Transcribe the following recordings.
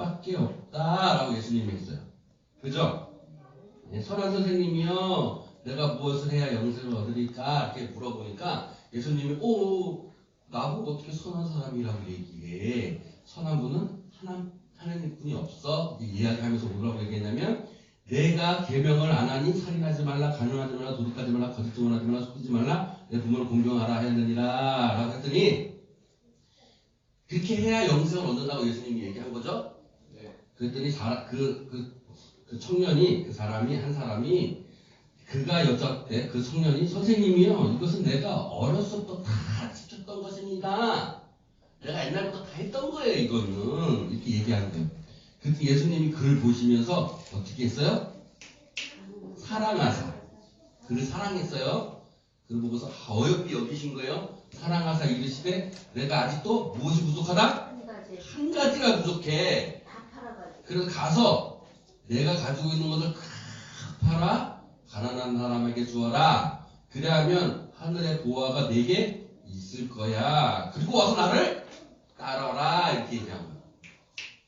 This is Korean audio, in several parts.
이것밖에 없다라고 예수님이 했어요. 그죠? 네, 선한 선생님이요, 내가 무엇을 해야 영생을 얻으리까? 이렇게 물어보니까 예수님이 나보고 어떻게 선한 사람이라고 얘기해? 선한 분은 하나님 분이 없어? 이야기하면서 뭐라고 얘기했냐면, 내가 계명을 안 하니 살인하지 말라, 간음하지 말라, 도둑하지 말라, 거짓 증언하지 말라, 속이지 말라, 내 부모를 공경하라 하였느니라 라고 했더니, 그렇게 해야 영생을 얻는다고 예수님이 얘기한 거죠? 네. 그랬더니 그 청년이, 한 사람이 그가 여쭙대, 그 청년이, 선생님이요, 이것은 내가 어렸을 때 다 지켰던 것입니다. 내가 옛날부터 다 했던 거예요, 이거는. 이렇게 얘기하는 거예요. 그때 예수님이 그를 보시면서 어떻게 했어요? 사랑하사. 그를 사랑했어요. 그를 보고서 어여삐 여기신 거예요. 사랑하사 이르시되, 내가 아직도 무엇이 부족하다? 한 가지가 부족해. 그래서 가서 내가 가지고 있는 것을 다 팔아 가난한 사람에게 주어라. 그래야면 하늘의 보화가 내게 있을 거야. 그리고 와서 나를 따라라. 이렇게 얘기한 거예요.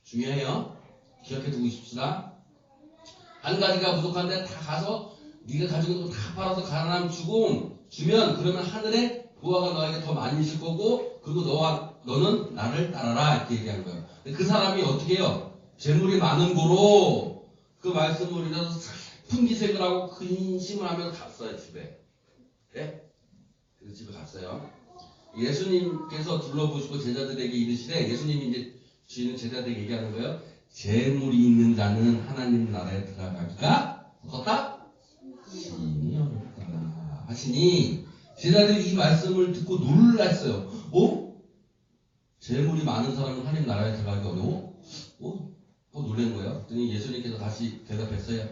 중요해요. 기억해 두고 싶시다. 한 가지가 부족한데 다 가서 네가 가지고 있는 거 다 팔아서 가난함 주면 그러면 하늘의 보화가 너에게 더 많이 있을 거고, 그리고 너는 나를 따라라. 이렇게 얘기한 거예요. 그 사람이 어떻게 해요? 재물이 많은 고로 그 말씀을 읽어서 슬픈 기색을 하고 근심을 하면서 갔어요, 집에. 네? 그래서 집에 갔어요. 예수님께서 둘러보시고 제자들에게 이르시되, 예수님이 이제 주시는 제자들에게 얘기하는 거예요. 재물이 있는 자는 하나님 나라에 들어가기가 어떻다? 심히 어렵다 하시니, 제자들이 이 말씀을 듣고 놀랐어요. 재물이 많은 사람은 하나님 나라에 들어가기 어려워? 놀란 거예요. 그랬더니 예수님께서 다시 대답했어요.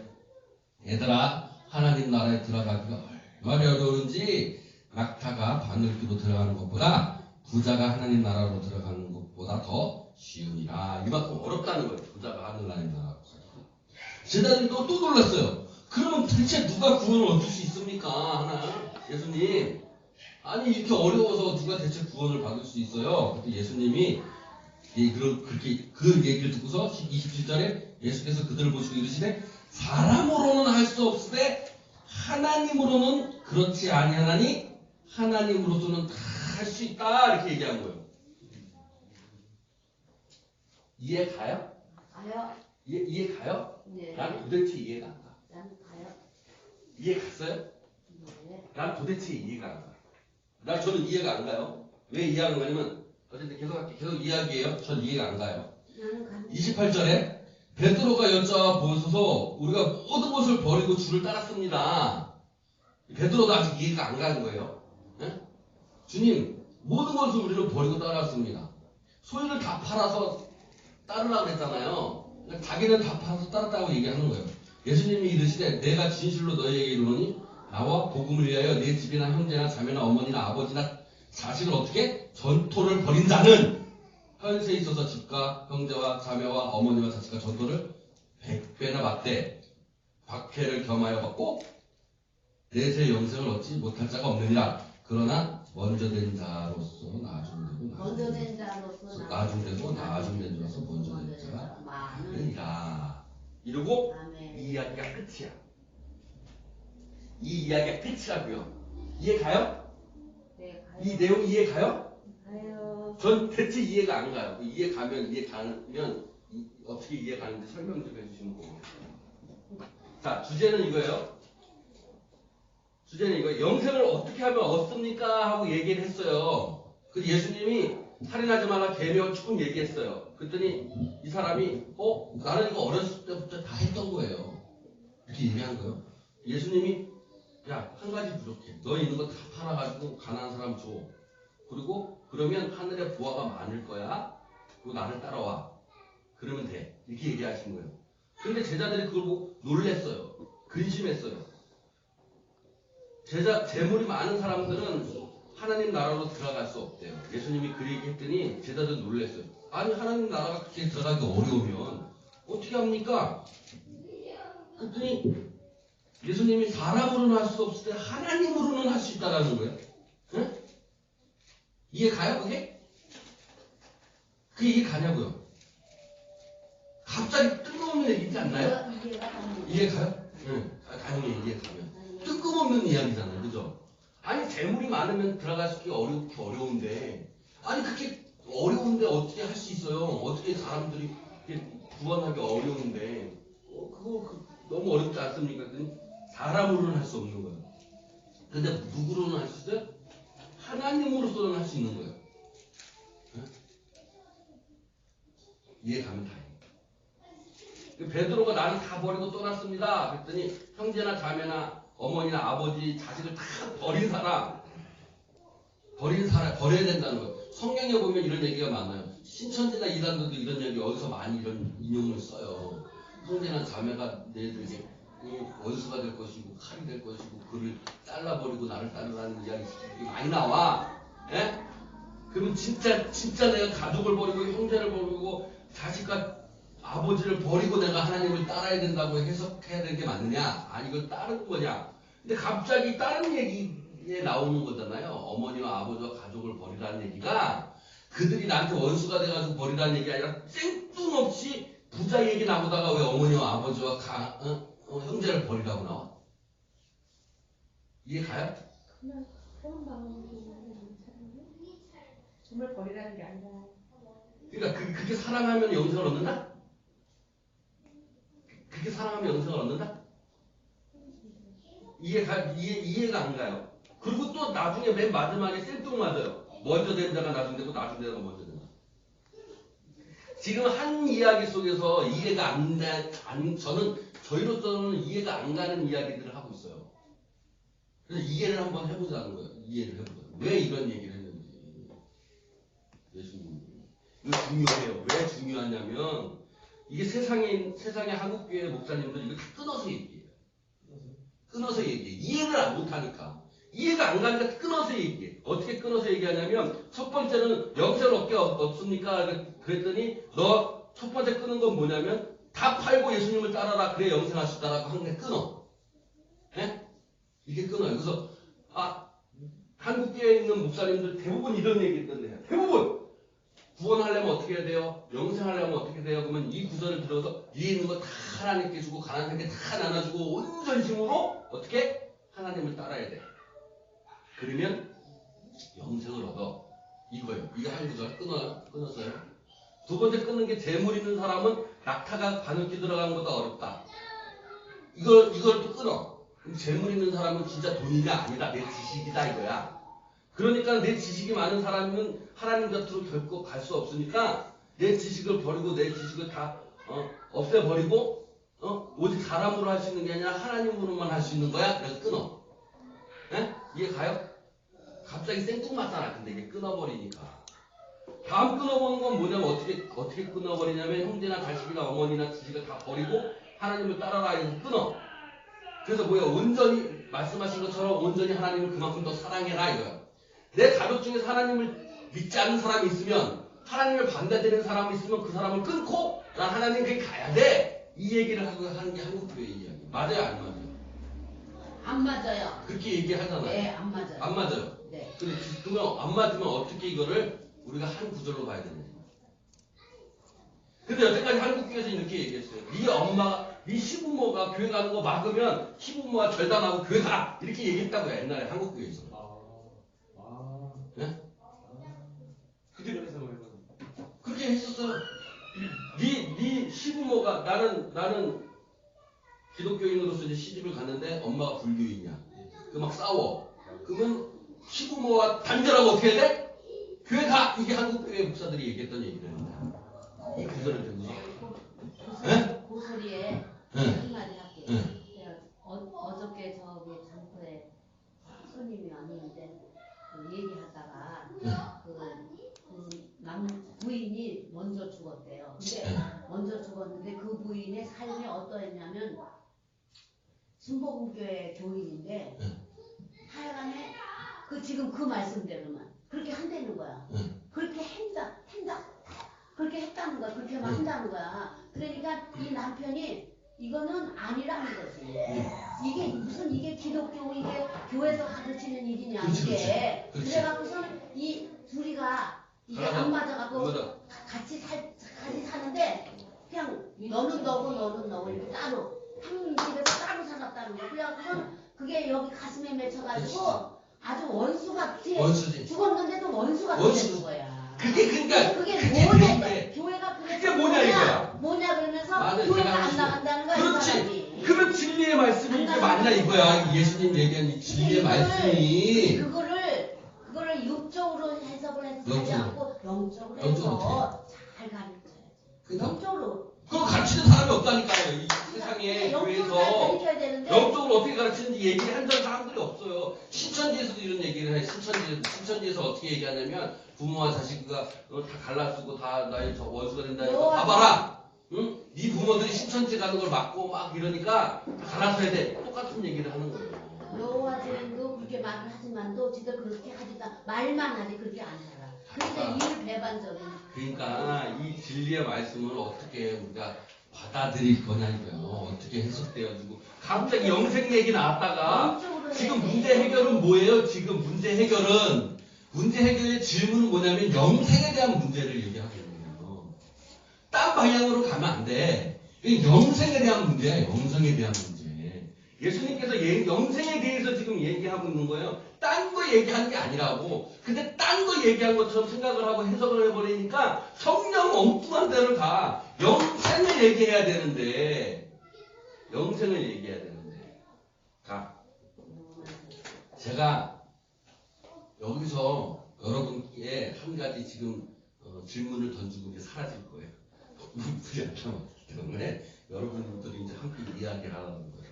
얘들아, 하나님 나라에 들어가기가 얼마나 어려운지 낙타가 바늘귀로 들어가는 것보다 부자가 하나님 나라로 들어가는 것보다 더 쉬우니라. 이만큼 어렵다는 거예요. 부자가 하나님 나라로 가기가. 제자들이 또 놀랐어요. 그러면 대체 누가 구원을 얻을 수 있습니까? 예수님. 아니, 이렇게 어려워서 누가 대체 구원을 받을 수 있어요? 그때 예수님이 그렇게 그 얘기를 듣고서 27절에 예수께서 그들을 보시고 이르시되, 사람으로는 할 수 없으되 하나님으로는 그렇지 아니하나니 하나님으로서는 다 할 수 있다. 이렇게 얘기한 거예요. 이해 가요? 가요. 이해 가요? 네. 난 도대체 이해가 안 가. 난 가요. 이해 갔어요? 네. 난 도대체 이해가 안 가. 저는 이해가 안 가요. 왜 이해가 안 가냐면, 어쨌든 계속 이야기해요. 전 이해가 안 가요. 28절에 베드로가 여쭤보소서, 우리가 모든 것을 버리고 주를 따랐습니다. 베드로도 아직 이해가 안 가는 거예요. 네? 주님, 모든 것을 우리는 버리고 따랐습니다. 소유를 다 팔아서 따르라고 했잖아요. 자기는 다 팔아서 따랐다고 얘기하는 거예요. 예수님이 이르시되, 내가 진실로 너희에게 이르노니 나와 복음을 위하여 내 집이나 형제나 자매나 어머니나 아버지나 자식을 어떻게 전토를 벌인 자는 현세에 있어서 집과 형제와 자매와 어머니와 자식과 전토를 100배나 받되 박해를 겸하여 받고 내세 영생을 얻지 못할 자가 없느니라. 그러나 먼저 된 자로서 나중되고 나중된 자로서 먼저 된 자가 많으니라. 이러고 이 이야기가 끝이야. 이 이야기가 끝이라고요. 이해 가요? 네, 가요. 이 내용 이해 가요? 가요. 전 대체 이해가 안 가요. 이해 가면 어떻게 이해 가는지 설명 좀 해주시면 고마워요. 자, 주제는 이거예요. 영생을 어떻게 하면 얻습니까? 하고 얘기를 했어요. 그래서 예수님이 살인하지 말라 계명을 조금 얘기했어요. 그랬더니 이 사람이 나는 이거 어렸을 때부터 다 했던 거예요. 이렇게 얘기한 거예요. 예수님이 한 가지 부족해. 너 있는 거 다 팔아가지고 가난한 사람 줘. 그리고 그러면 하늘에 부화가 많을 거야. 그리고 나를 따라와. 그러면 돼. 이렇게 얘기하신 거예요. 그런데 제자들이 그걸 보고 놀랬어요. 근심했어요. 재물이 많은 사람들은 하나님 나라로 들어갈 수 없대요. 예수님이 그 얘기 했더니 제자들 놀랬어요. 아니, 하나님 나라가 그렇게 들어가기 어려우면 어떻게 합니까? 그랬더니 예수님이 사람으로는 할 수 없을 때 하나님으로는 할 수 있다라는 거예요. 응? 이해 가요, 그게? 그게 이해 가냐고요? 갑자기 뜬금없는 얘기지 않나요? 이해가 가는 이해 가요? 응. 당연히 이해 가면. 뜬금없는 이야기잖아요. 그죠? 아니, 재물이 많으면 들어가기 어려운데, 아니, 그렇게 어려운데 어떻게 할 수 있어요? 어떻게 사람들이 이렇게 구원하기 어려운데, 너무 어렵지 않습니까? 사람으로는 할 수 없는 거예요. 근데 누구로는 할 수 있어요? 하나님으로서는 할 수 있는 거예요. 응? 이해 가면 다행이에요. 베드로가 나는 다 버리고 떠났습니다. 그랬더니 형제나 자매나 어머니나 아버지, 자식을 다 버린 사람, 버려야 된다는 거예요. 성경에 보면 이런 얘기가 많아요. 신천지나 이단들도 이런 얘기 어디서 많이 이런 인용을 써요. 형제나 자매가 내들에게 원수가 될 것이고 칼이 될 것이고 그를 잘라버리고 나를 따르라는 이야기 많이 나와. 예? 그러면 진짜 내가 가족을 버리고 형제를 버리고 자식과 아버지를 버리고 내가 하나님을 따라야 된다고 해석해야 되는 게 맞느냐? 아니, 이걸 따르는 거냐? 근데 갑자기 다른 얘기에 나오는 거잖아요. 어머니와 아버지와 가족을 버리라는 얘기가 그들이 나한테 원수가 돼가지고 버리라는 얘기가 아니라 생뚱없이 부자 얘기 나오다가 왜 어머니와 아버지와 형제를 버리라고 나와? 이해 가요? 그냥 그런 마음으로 정말 버리라는 게 아니라. 그러니까 그렇게 사랑하면 영생을 얻는다? 그렇게 사랑하면 영생을 얻는다? 이해가 안 가요. 그리고 또 나중에 맨 마지막에 생뚱맞아요. 먼저 된 자가 나중 되고 나중 된 자가 먼저 된다. 지금 한 이야기 속에서 이해가 저희로서는 이해가 안 가는 이야기들을 하고 있어요. 그래서 이해를 한번 해보자는 거예요. 이해를 해보자. 왜 이런 얘기를 했는지. 예수님. 이거 중요해요. 왜 중요하냐면 이게 세상의 한국교회 목사님들 이거 다 끊어서 얘기해요. 끊어서 얘기해. 이해를 못하니까. 이해가 안 가니까 끊어서 얘기해. 어떻게 끊어서 얘기하냐면 첫 번째는 영생을 얻게 없습니까? 그랬더니 너 첫 번째 끊은 건 뭐냐면 다 팔고 예수님을 따라라. 그래 영생할 수 있다라고 한 게 끊어. 예? 이게 끊어요. 그래서 한국교회에 있는 목사님들 대부분 이런 얘기 했던데요. 대부분 구원하려면 어떻게 해야 돼요? 영생하려면 어떻게 돼요? 그러면 이 구절을 들어서 위에 있는 거 다 하나님께 주고 가난한 게 다 나눠주고 온 전심으로 어떻게? 하나님을 따라야 돼. 그러면 영생을 얻어. 이거예요. 이거 한 구절 끊었어요. 두 번째 끊는 게 재물 있는 사람은 낙타가 바늘기 들어간 것보다 어렵다. 이걸 또 끊어. 그럼 재물 있는 사람은 진짜 돈이냐? 아니다. 내 지식이다 이거야. 그러니까 내 지식이 많은 사람은 하나님 곁으로 결코 갈 수 없으니까 내 지식을 버리고 내 지식을 다 없애버리고 오직 사람으로 할 수 있는 게 아니라 하나님으로만 할 수 있는 거야. 그래서 끊어. 에? 이해 가요? 갑자기 생뚱맞잖아. 근데 이게 끊어버리니까. 다음 끊어보는 건 뭐냐면 어떻게 끊어버리냐면 형제나 자식이나 어머니나 지식을 다 버리고 하나님을 따라라 해서 끊어. 그래서 뭐야? 온전히 말씀하신 것처럼 온전히 하나님을 그만큼 더 사랑해라 이거야. 내 가족 중에서 하나님을 믿지 않는 사람이 있으면 하나님을 반대되는 사람이 있으면 그 사람을 끊고 난 하나님께 가야 돼. 이 얘기를 하는 게 한국교회 이야기. 맞아요? 안 맞아요? 안 맞아요. 그렇게 얘기하잖아요. 네, 안 맞아요. 안 맞아요. 네. 그러면 안 맞으면 어떻게 이거를 우리가 한 구절로 봐야 되냐. 근데 여태까지 한국교회에서 이렇게 얘기했어요. 네 시부모가 교회 가는 거 막으면 시부모가 절단하고 교회 가! 이렇게 얘기했다고요. 옛날에 한국교회에서. 네? 그대로 해석을 해봐. 그렇게 했었어요. 네 시부모가 나는 기독교인으로서 이제 시집을 갔는데 엄마가 불교인이야. 그 막 싸워. 그러면 시부모와 단절하고 어떻게 해야 돼? 교회 가! 이게 한국교회 목사들이 얘기했던 얘기예요. 이 구절을 듣고. 그 소리에 네. 한마디 할게요. 네. 어저께 저기 장터에 손님이 왔는데 얘기하다가 부인이 먼저 죽었대요. 근데 먼저 죽었는데 그 부인의 삶이 어떠했냐면 순복음교회 교인인데 하여간에 지금 그 말씀대로만 그렇게 한다는 거야. 그렇게 그렇게 했다는 거야. 그렇게만 한다는 거야. 그러니까 이 남편이 이거는 아니라는 거지. 이게 기독교 이게 교회에서 가르치는 일이냐 이게. 그래갖고서는 이 둘이가 이게 안 맞아갖고 같이 사는데 그냥 너는 너고 너는 너고 이렇게 따로 한 집에서 따로 살았다는 거. 그래갖고 그게 여기 가슴에 맺혀가지고 아주 원수 같이 원수지. 죽었는데도 원수 같이 원수. 되는 거야. 그게 그러니까 그게 그게 뭐냐? 그게 교회가 그게 뭐냐 이거야. 뭐냐 그러면서 맞아요. 교회가 제가 안 나간다는 거야. 이 그렇지. 사람이. 그러면 진리의 말씀이 이게 맞냐 이거야. 예수님 얘기한 이 진리의 말씀이. 그거를 육적으로 해석을 해서 하지 영적으로. 않고 영적으로 영적으로 해서 잘 가르쳐야지. 그러니까 영적으로. 그거 가르치는 사람이 없다니까요. 이 세상에 영적으로 교회에서 가르쳐야 되는데. 영적으로 어떻게 가르치는지 얘기한 적 사람들이 없어요. 신천지에서도 이런 얘기를 해. 신천지에서 어떻게 얘기하냐면 부모와 자식과 다 갈라쓰고 다 나의 저 원수가 된다니까 봐봐라. 응? 네 부모들이 신천지 가는 걸 막고 막 이러니까 다 갈라서야 돼. 똑같은 얘기를 하는 거예요. 여호와 주님도 그렇게 말을 하지만도 지들 그렇게 하지도 말만 하지 그렇게 안 살아. 그러니까 일 배반적인. 그러니까 이 진리의 말씀을 어떻게 우리가 받아들일 거냐 이거요. 어떻게 해석되어지고 갑자기 영생 얘기 나왔다가 지금 문제 해결은 뭐예요? 지금 문제 해결의 질문은 뭐냐면 영생에 대한 문제를 얘기하고 있는 거예요. 딴 방향으로 가면 안 돼. 영생에 대한 문제야. 영생에 대한 문제. 예수님께서 영생에 대해서 지금 얘기하고 있는 거예요. 딴 거 얘기하는 게 아니라고. 근데 딴 거 얘기한 것처럼 생각을 하고 해석을 해버리니까 성령 엉뚱한 데를 가. 영생을 얘기해야 되는데. 영생을 얘기해야 되는데. 자, 제가 여기서 여러분께 한 가지 지금 질문을 던지고 이제 사라질 거예요. 우리 안 남았기 때문에 여러분들이 이제 함께 이야기하라는 거예요.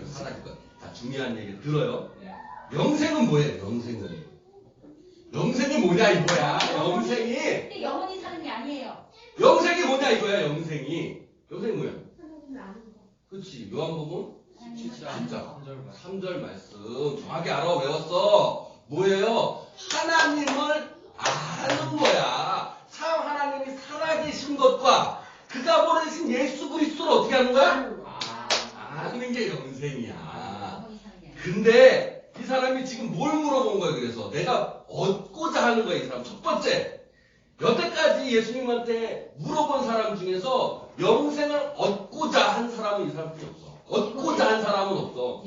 사라질 거야. 자, 중요한 얘기 들어요. 영생은 뭐예요? 영생이 뭐냐 이거야. 영생이. 근데 영원히 사는 게 아니에요. 영생이 뭐냐 이거야. 영생이 뭐야? 그렇지. 요한복음 3절 말씀 정확히 알아 외웠어. 뭐예요? 하나님을 아는 거야. 하나님이 살아계신 것과 그가 보내신 예수 그리스도를 어떻게 하는 거야? 아는 게 영생이야. 근데 이 사람이 지금 뭘 물어본 거예요? 그래서 내가 얻고자 하는 거야. 이 사람 첫 번째, 여태까지 예수님한테 물어본 사람 중에서 영생을 얻고자 한 사람은 이 사람밖에 없어. 얻고자 한 사람은 없어.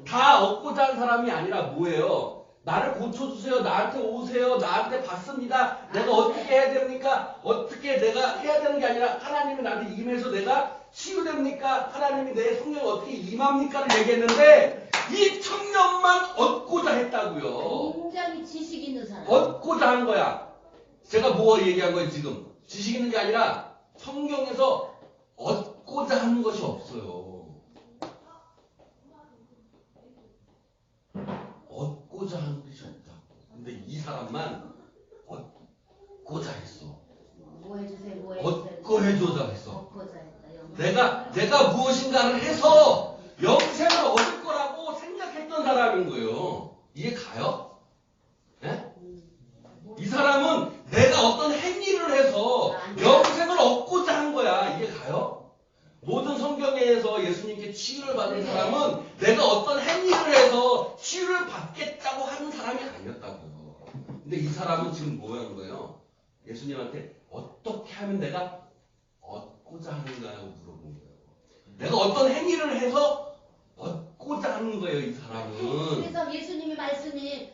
다 얻고자 한 사람이 아니라 뭐예요? 나를 고쳐주세요. 나한테 오세요. 나한테 받습니다. 내가 어떻게 해야 됩니까? 어떻게 내가 해야 되는 게 아니라 하나님이 나한테 임해서 내가 치유됩니까? 하나님이 내 성령을 어떻게 임합니까를 얘기했는데 이 청년만 얻고자 했다고요. 굉장히 지식 있는 사람. 얻고자 한 거야. 제가 뭐 얘기한 거예요 지금? 지식 있는 게 아니라 성경에서 얻고자 하는 것이 없어요. 얻고자 하는 것이 없다. 근데 이 사람만 얻고자 했어. 뭐 해주세요. 얻고 해줘자 했어. 얻고자 했다. 내가 무엇인가를 해서 영생을 얻을 거라고 생각했던 사람인 거예요. 이해 가요? 네? 이 사람은 내가 어떤 행위를 해서 영생을 얻고자 한 거야. 이해 가요? 모든 성경에서 예수님께 치유를 받은 사람은 내가 어떤 행위를 해서 치유를 받겠다고 하는 사람이 아니었다고요. 근데 이 사람은 지금 뭐 하는 거예요? 예수님한테 어떻게 하면 내가 얻고자 하는가라고 물어본 거예요. 내가 어떤 행위를 해서 얻고자 하는 거예요, 이 사람은. 그래서 예수님의 말씀이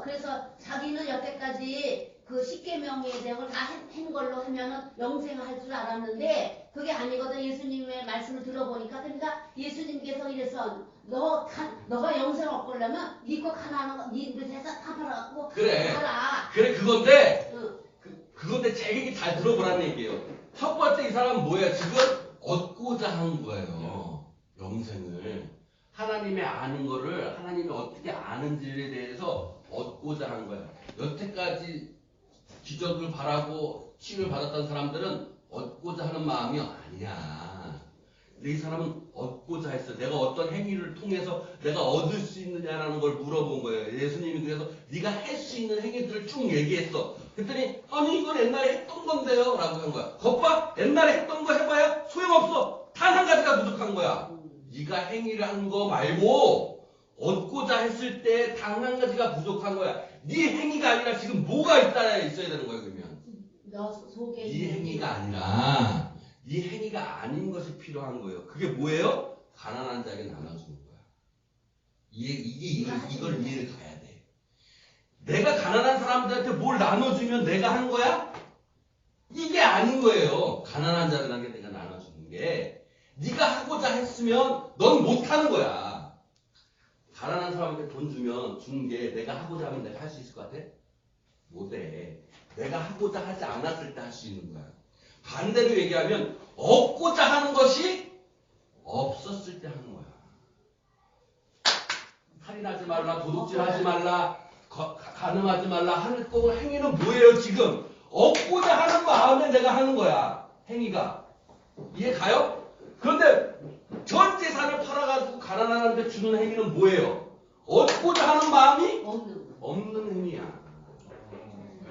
그래서 자기는 여태까지 그 십계명의 대응을 다 한 걸로 하면은 영생을 할 줄 알았는데 그게 아니거든. 예수님의 말씀을 들어보니까 그러니까 예수님께서 이래서 너가 영생을 얻으려면 네 것 하나는 네 회사 다 팔아갖고 그래. 팔아. 그래 그건데 응. 그건데 제 얘기 잘 들어보라는 얘기예요. 첫 번째 이 사람은 뭐야? 지금 얻고자 한 거예요. 영생을. 하나님의 아는 거를 하나님이 어떻게 아는지에 대해서 얻고자 한 거야. 여태까지 기적을 바라고 치유를 받았던 사람들은 얻고자 하는 마음이 아니야. 근데 이 사람은 얻고자 했어. 내가 어떤 행위를 통해서 내가 얻을 수 있느냐라는 걸 물어본 거예요. 예수님이 그래서 네가 할 수 있는 행위들을 쭉 얘기했어. 그랬더니 아니 이건 옛날에 했던 건데요 라고 한 거야. 겉봐 옛날에 했던 거 해봐야 소용없어. 단 한 가지가 부족한 거야. 네가 행위를 한 거 말고 얻고자 했을 때 단 한 가지가 부족한 거야. 네 행위가 아니라 지금 뭐가 있어야 되는 거야. 그러면 너 속에 네 행위가 아니라 아닌 것이 필요한 거예요. 그게 뭐예요? 가난한 자에게 나눠주는 거야. 이걸 이해를 가야 돼. 내가 가난한 사람들한테 뭘 나눠주면 내가 한 거야? 이게 아닌 거예요. 가난한 자들에게 내가 나눠주는 게. 네가 하고자 했으면 넌 못하는 거야. 가난한 사람한테 돈 주는 게 내가 하고자 하면 내가 할 수 있을 것 같아? 못해. 내가 하고자 하지 않았을 때 할 수 있는 거야. 반대로 얘기하면 얻고자 하는 것이 없었을 때 하는 거야. 살인하지 말라, 도둑질하지 말라, 가늠하지 말라 하는 거 행위는 뭐예요 지금? 얻고자 하는 마음에 내가 하는 거야. 행위가. 이해 가요? 그런데 전 재산을 팔아가지고 가난한 데 주는 행위는 뭐예요? 얻고자 하는 마음이 없는 행위야.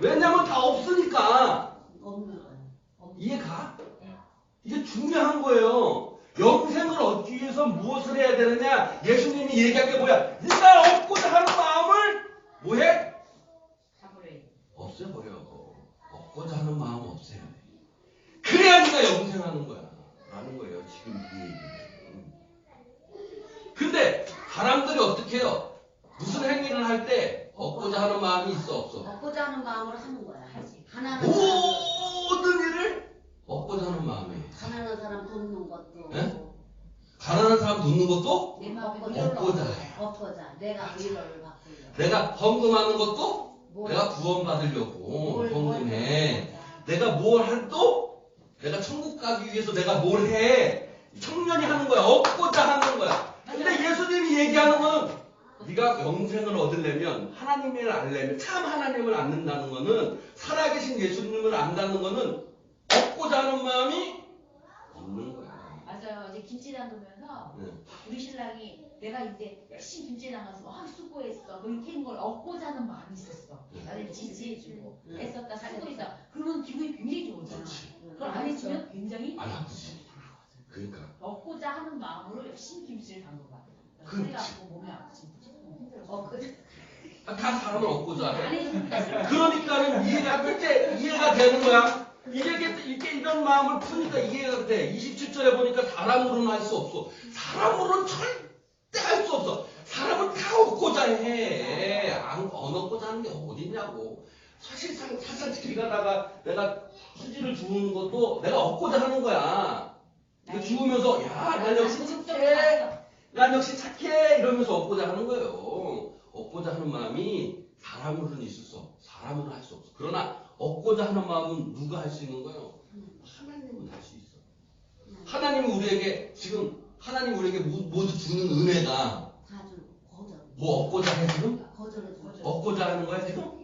왜냐면 다 없으니까. 이해가? 이게 중요한 거예요. 영생을 얻기 위해서 무엇을 해야 되느냐? 예수님이 얘기한 게 뭐야? 네가 얻고자 하는 마음을 뭐해? 없애버려. 얻고자 하는 마음 없애야 돼. 그래야 네가 영생하는 거야. 라는 거예요. 지금 이 얘기는. 근데 사람들이 어떻게 해요? 무슨 행위를 할 때 얻고자 하는 마음이 있어 없어? 얻고자 하는 마음으로 하는 거야. 하지. 모든 일을 얻고자 하는 마음에. 가난한 사람 돕는 것도. 네? 가난한 사람 돕는 것도 내 마음에 얻고자 해. 얻고자. 내가 위로를 받고. 내가 헌금하는 것도 뭘? 내가 구원받으려고 뭘 헌금해. 내가 뭘 해도 내가 천국 가기 위해서 내가 뭘 해. 청년이 하는 거야. 얻고자 하는 거야. 근데 예수님이 얘기하는 거는 네가 영생을 얻으려면 하나님을 알려면 참 하나님을 안는다는 거는 살아계신 예수님을 안다는 거는 얻고자 하는 마음이 없는 거야. 맞아요. 이제 김치 담그면서 네. 우리 신랑이 내가 이제 열심히 김치 담가서 수고했어. 그렇게 한 걸 얻고자 하는 마음이 있었어. 나를 지지해주고 애썼다 살고 있어. 그러면 기분이 굉장히 좋잖아. 그렇지. 그걸 안 해주면 굉장히 안 아프지. 그러니까. 얻고자 하는 마음으로 열심히 김치를 담궈봐. 그렇지. 허리가 아프고 몸이 아프지. 다 사람을 얻고자 해. 안 해주면 그러니까는 이해가 되는 거야. 이게 이런 마음을 푸니까 이해가 돼. 27절에 보니까 사람으로는 할 수 없어. 사람으로는 절대 할 수 없어. 사람은 다 얻고자 해. 안 얻고자 하는 게 어딨냐고. 사실상 길 가다가 내가 수지를 주는 것도 내가 얻고자 하는 거야. 근데 주우면서 난 역시 착해. 난 역시 착해. 이러면서 얻고자 하는 거예요. 얻고자 하는 마음이 사람으로는 있을 수 없어. 사람으로는 할 수 없어. 그러나 얻고자 하는 마음은 누가 할 수 있는 거예요? 하나님은 할 수 있어. 하나님은 우리에게 지금 하나님 우리에게 모두 주는 은혜가 뭐 얻고자 해 지금? 얻고자 하는 거야 지금?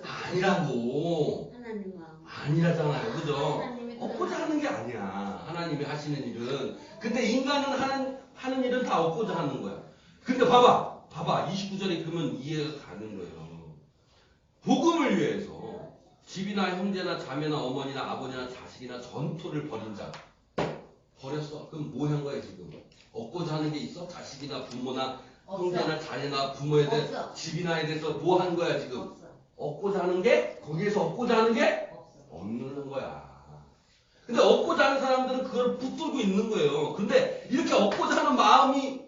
아니라고. 하나님 마음. 아니라잖아요. 그죠? 하나님이 얻고자 하는 게 아니야. 하나님이 하시는 일은. 근데 인간은 하는 일은 다 얻고자 하는 거야. 근데 봐봐. 29절에 그러면 이해가 가는 거예요. 복음을 위해서 집이나 형제나 자매나 어머니나 아버지나 자식이나 전토를 벌인 자. 버렸어. 그럼 뭐 한 거야 지금? 얻고자 하는 게 있어? 자식이나 부모나 형제나 자녀나 부모에 대해 없어. 집이나에 대해서 뭐 한 거야 지금? 없어. 얻고자 하는 게? 거기에서 얻고자 하는 게? 없는 거야. 근데 얻고자 하는 사람들은 그걸 붙들고 있는 거예요. 근데 이렇게 얻고자 하는 마음이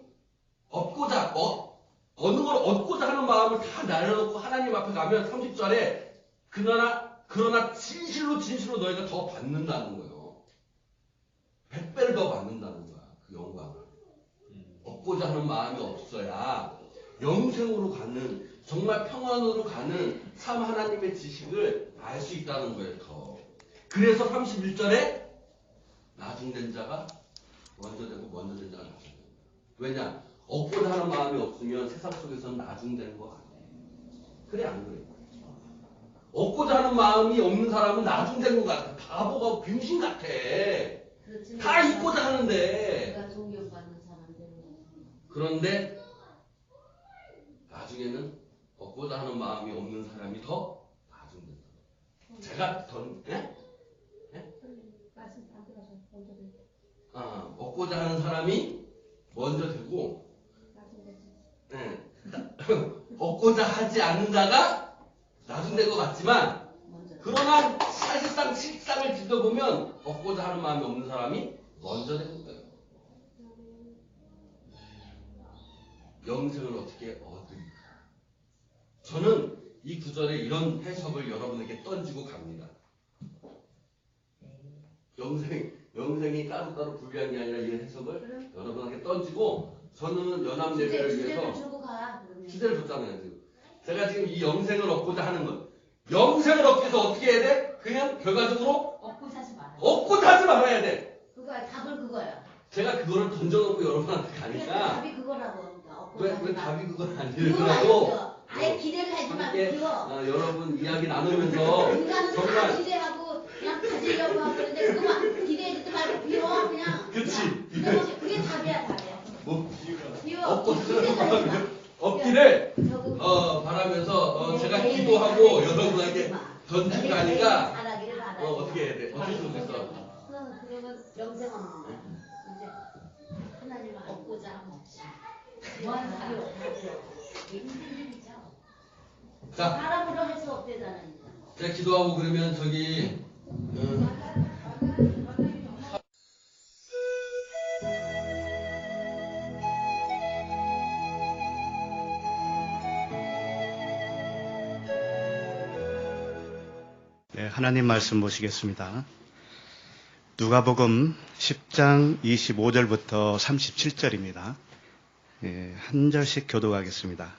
어느 걸 얻고자 하는 마음을 다 내려놓고 하나님 앞에 가면 30절에 그러나 진실로 너희가 더 받는다는 거예요. 100배를 더 받는다는 거야. 그 영광을. 얻고자 하는 마음이 없어야 영생으로 가는 정말 평안으로 가는 참 하나님의 지식을 알 수 있다는 거예요. 더. 그래서 31절에 나중된 자가 먼저 되고 먼저 된 자가 나중된 거예요. 왜냐? 얻고자 하는 마음이 없으면 세상 속에서는 나중되는 것 같아. 그래 안 그래? 얻고자 하는 마음이 없는 사람은 나중된 것 같아. 바보가 병신 같아. 다 있고자 하는데. 내가 존경받는 사람들. 그런데 나중에는 얻고자 하는 마음이 없는 사람이 더 나중된다. 제가 얻고자 하는 사람이 먼저 되고 얻고자 하지 않는 자가 나중된 것 같지만 그러나 사실상 실상을 뒤져보면 얻고자 하는 마음이 없는 사람이 먼저 되는 거예요. 영생을 어떻게 얻으리까? 저는 이 구절에 이런 해석을 여러분에게 던지고 갑니다. 영생이 따로따로 분리한 게 아니라 이 해석을 여러분에게 던지고, 저는 연합예배를 주제를 위해서 주고 가. 그러면. 주제를 줬잖아요. 지금. 제가 지금 이 영생을 얻고자 하는 것. 영생을 얻기 위해서 어떻게 해야 돼? 그냥 결과적으로 얻고 사지 말아요. 얻고 타지 말아야 돼. 그거야, 답은 그거야. 제가 그거를 던져놓고 여러분한테 그래, 가니까 답이 그거라고. 그러니까 얻고 왜 사지 마. 답이 그걸 안 그거 들으라고 말이죠. 아예 기대를 하지 말고 함께 비워. 여러분 이야기 나누면서 인간은 다 정말 기대하고 그냥 가지려고 하고 그러는데 그만 기대하지도 말고 비워 그냥. 그치. 그냥 그게 답이야 답이야. 뭐 비워. 얻고 기대도 하지 마. 얻기를 저거 바라면서 제가 내 기도하고 인생을 여러분에게 하지 마. 던지고 내 가니까 바라기를 바라지. 어떻게 해야 돼? 어떻게 했으면 좋겠어? 그러면 영생 없는 거야. 이제 하나님 얻고자 함 없이. 무한 사랑. 자, 사람으로 할 수 없대잖아. 이제. 제가 기도하고 그러면 저기 네, 하나님 말씀 보시겠습니다. 누가복음 10장 25절부터 37절입니다. 한 절씩 교독하겠습니다.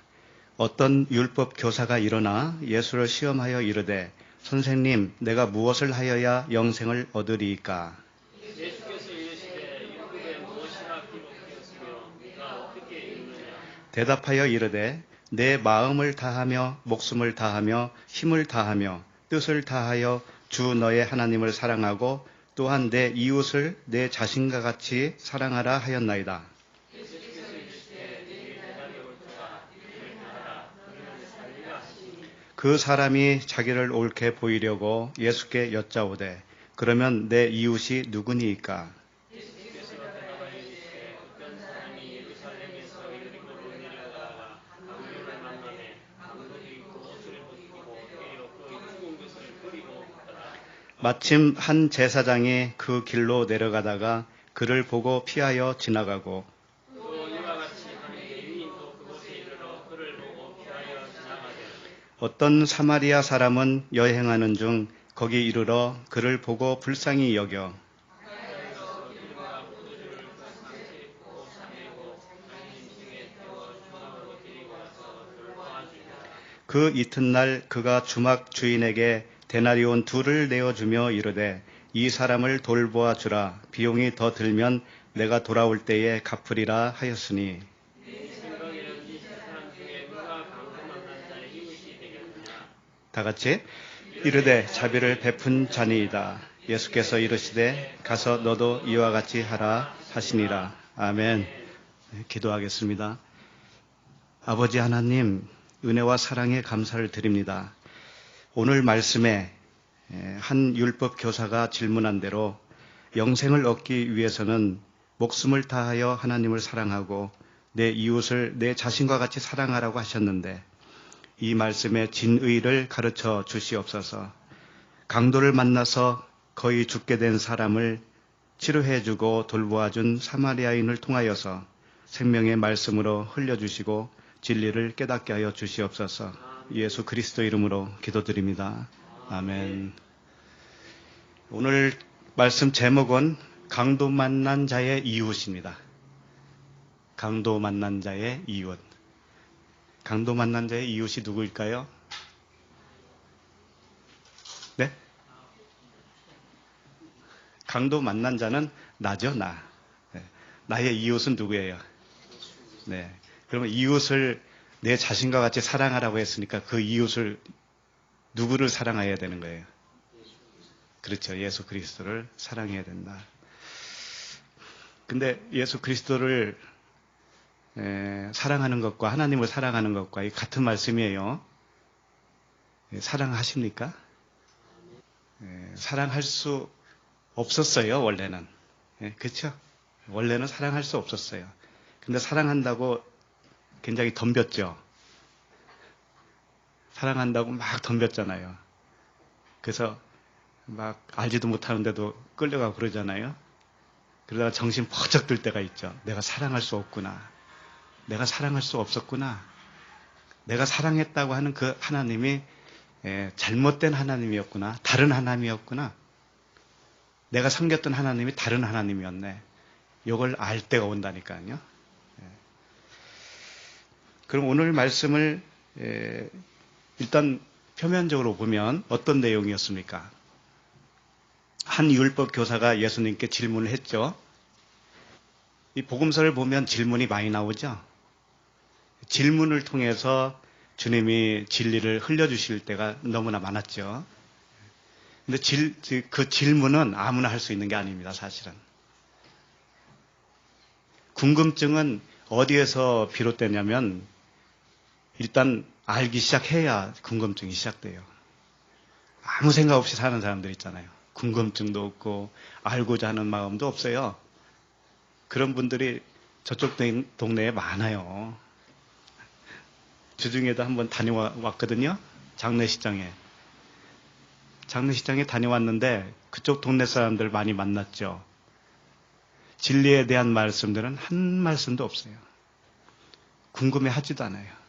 어떤 율법 교사가 일어나 예수를 시험하여 이르되 선생님 내가 무엇을 하여야 영생을 얻으리이까? 예수께서 이르시되 율법에 무엇이나 기록되었으며 네가 어떻게 읽느냐? 대답하여 이르되 내 마음을 다하며 목숨을 다하며 힘을 다하며 뜻을 다하여 주 너의 하나님을 사랑하고 또한 내 이웃을 내 자신과 같이 사랑하라 하였나이다. 그 사람이 자기를 옳게 보이려고 예수께 여짜오되 그러면 내 이웃이 누구니이까? 마침 한 제사장이 그 길로 내려가다가 그를 보고 피하여 지나가고 어떤 사마리아 사람은 여행하는 중 거기 이르러 그를 보고 불쌍히 여겨 그 이튿날 그가 주막 주인에게 데나리온 2를 내어주며 이르되 이 사람을 돌보아 주라. 비용이 더 들면 내가 돌아올 때에 갚으리라 하였으니 다 같이 이르되 자비를 베푼 자니이다. 예수께서 이르시되 가서 너도 이와 같이 하라 하시니라. 아멘. 기도하겠습니다. 아버지 하나님, 은혜와 사랑에 감사를 드립니다. 오늘 말씀에 한 율법 교사가 질문한 대로 영생을 얻기 위해서는 목숨을 다하여 하나님을 사랑하고 내 이웃을 내 자신과 같이 사랑하라고 하셨는데 이 말씀의 진의를 가르쳐 주시옵소서. 강도를 만나서 거의 죽게 된 사람을 치료해주고 돌보아준 사마리아인을 통하여서 생명의 말씀으로 흘려주시고 진리를 깨닫게 하여 주시옵소서. 예수 그리스도 이름으로 기도드립니다. 아멘. 오늘 말씀 제목은 강도 만난 자의 이웃입니다. 강도 만난 자의 이웃. 강도 만난 자의 이웃이 누구일까요? 네? 강도 만난 자는 나죠, 나. 네. 나의 이웃은 누구예요? 네. 그러면 이웃을 내 자신과 같이 사랑하라고 했으니까 그 이웃을 누구를 사랑해야 되는 거예요? 그렇죠. 예수 그리스도를 사랑해야 된다. 근데 예수 그리스도를 사랑하는 것과 하나님을 사랑하는 것과 같은 말씀이에요. 사랑하십니까? 사랑할 수 없었어요, 원래는. 그렇죠? 원래는 사랑할 수 없었어요. 근데 사랑한다고 굉장히 덤볐죠. 사랑한다고 막 덤볐잖아요. 그래서 막 알지도 못하는데도 끌려가고 그러잖아요. 그러다가 정신 번쩍 들 때가 있죠. 내가 사랑할 수 없구나. 내가 사랑할 수 없었구나. 내가 사랑했다고 하는 그 하나님이 잘못된 하나님이었구나. 다른 하나님이었구나. 내가 섬겼던 하나님이 다른 하나님이었네. 이걸 알 때가 온다니까요. 그럼 오늘 말씀을 일단 표면적으로 보면 어떤 내용이었습니까? 한 율법 교사가 예수님께 질문을 했죠. 이 복음서를 보면 질문이 많이 나오죠. 질문을 통해서 주님이 진리를 흘려주실 때가 너무나 많았죠. 근데 그 질문은 아무나 할 수 있는 게 아닙니다, 사실은. 궁금증은 어디에서 비롯되냐면 일단 알기 시작해야 궁금증이 시작돼요. 아무 생각 없이 사는 사람들 있잖아요. 궁금증도 없고 알고자 하는 마음도 없어요. 그런 분들이 저쪽 동네에 많아요. 주중에도 한번 다녀왔거든요. 장례식장에. 장례식장에 다녀왔는데 그쪽 동네 사람들 많이 만났죠. 진리에 대한 말씀들은 한 말씀도 없어요. 궁금해하지도 않아요.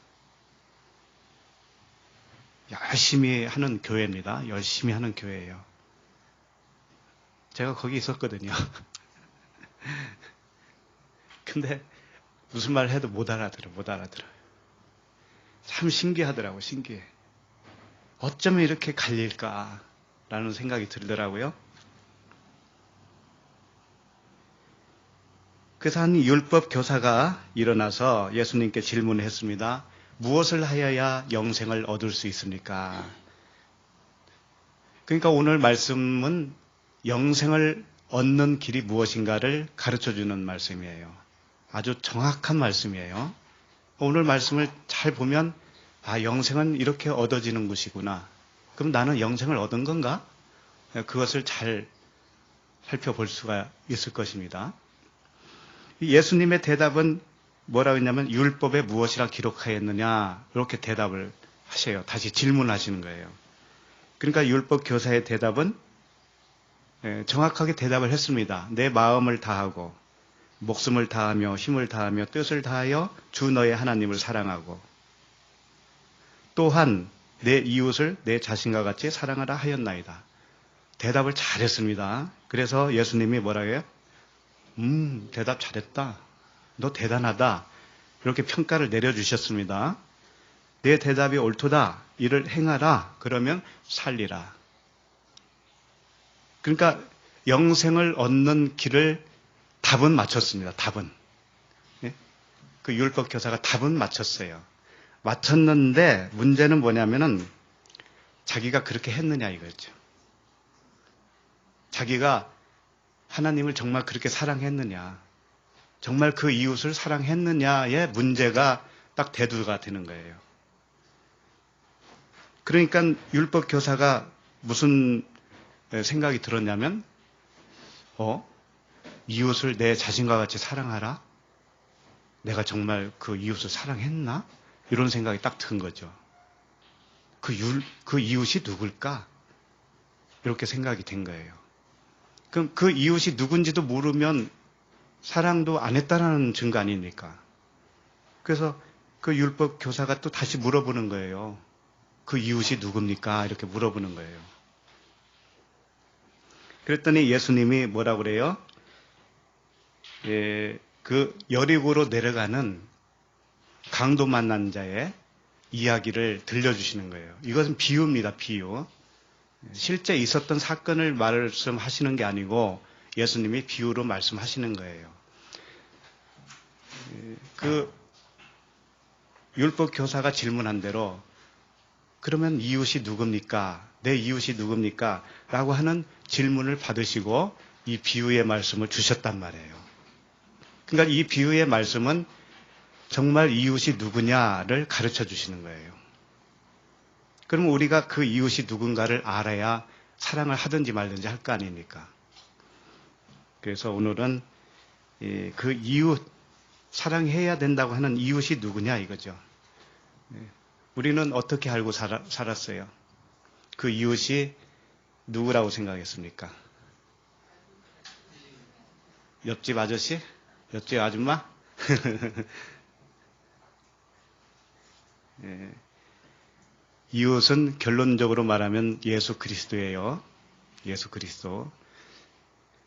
열심히 하는 교회입니다. 열심히 하는 교회예요. 제가 거기 있었거든요. 근데 무슨 말 해도 못 알아들어. 참 신기하더라고요. 신기해. 어쩌면 이렇게 갈릴까라는 생각이 들더라고요. 그래서 한 율법 교사가 일어나서 예수님께 질문을 했습니다. 무엇을 하여야 영생을 얻을 수 있습니까? 그러니까 오늘 말씀은 영생을 얻는 길이 무엇인가를 가르쳐주는 말씀이에요. 아주 정확한 말씀이에요. 오늘 말씀을 잘 보면 영생은 이렇게 얻어지는 것이구나. 그럼 나는 영생을 얻은 건가? 그것을 잘 살펴볼 수가 있을 것입니다. 예수님의 대답은 뭐라고 했냐면 율법에 무엇이라 기록하였느냐 이렇게 대답을 하셔요. 다시 질문하시는 거예요. 그러니까 율법 교사의 대답은 정확하게 대답을 했습니다. 내 마음을 다하고 목숨을 다하며 힘을 다하며 뜻을 다하여 주 너의 하나님을 사랑하고 또한 내 이웃을 내 자신과 같이 사랑하라 하였나이다. 대답을 잘했습니다. 그래서 예수님이 뭐라고 해요? 대답 잘했다. 너 대단하다. 이렇게 평가를 내려주셨습니다. 내 대답이 옳도다. 이를 행하라. 그러면 살리라. 그러니까 영생을 얻는 길을 답은 맞췄습니다. 답은. 그 율법 교사가 답은 맞췄어요. 맞췄는데 문제는 뭐냐면은 자기가 그렇게 했느냐 이거죠. 자기가 하나님을 정말 그렇게 사랑했느냐, 정말 그 이웃을 사랑했느냐의 문제가 딱 대두가 되는 거예요. 그러니까 율법 교사가 무슨 생각이 들었냐면 이웃을 내 자신과 같이 사랑하라? 내가 정말 그 이웃을 사랑했나? 이런 생각이 딱 든 거죠. 그 이웃이 누굴까? 이렇게 생각이 된 거예요. 그럼 그 이웃이 누군지도 모르면 사랑도 안 했다라는 증거 아닙니까? 그래서 그 율법 교사가 또 다시 물어보는 거예요. 그 이웃이 누굽니까? 이렇게 물어보는 거예요. 그랬더니 예수님이 뭐라고 그래요? 그 여리고로 내려가는 강도 만난 자의 이야기를 들려주시는 거예요. 이것은 비유입니다. 비유. 실제 있었던 사건을 말씀하시는 게 아니고 예수님이 비유로 말씀하시는 거예요. 그 율법 교사가 질문한 대로 그러면 이웃이 누굽니까? 내 이웃이 누굽니까? 라고 하는 질문을 받으시고 이 비유의 말씀을 주셨단 말이에요. 그러니까 이 비유의 말씀은 정말 이웃이 누구냐를 가르쳐 주시는 거예요. 그럼 우리가 그 이웃이 누군가를 알아야 사랑을 하든지 말든지 할 거 아닙니까? 그래서 오늘은 그 이웃, 사랑해야 된다고 하는 이웃이 누구냐 이거죠. 우리는 어떻게 알고 살았어요? 그 이웃이 누구라고 생각했습니까? 옆집 아저씨? 옆집 아줌마? 예. 이웃은 결론적으로 말하면 예수 그리스도예요. 예수 그리스도.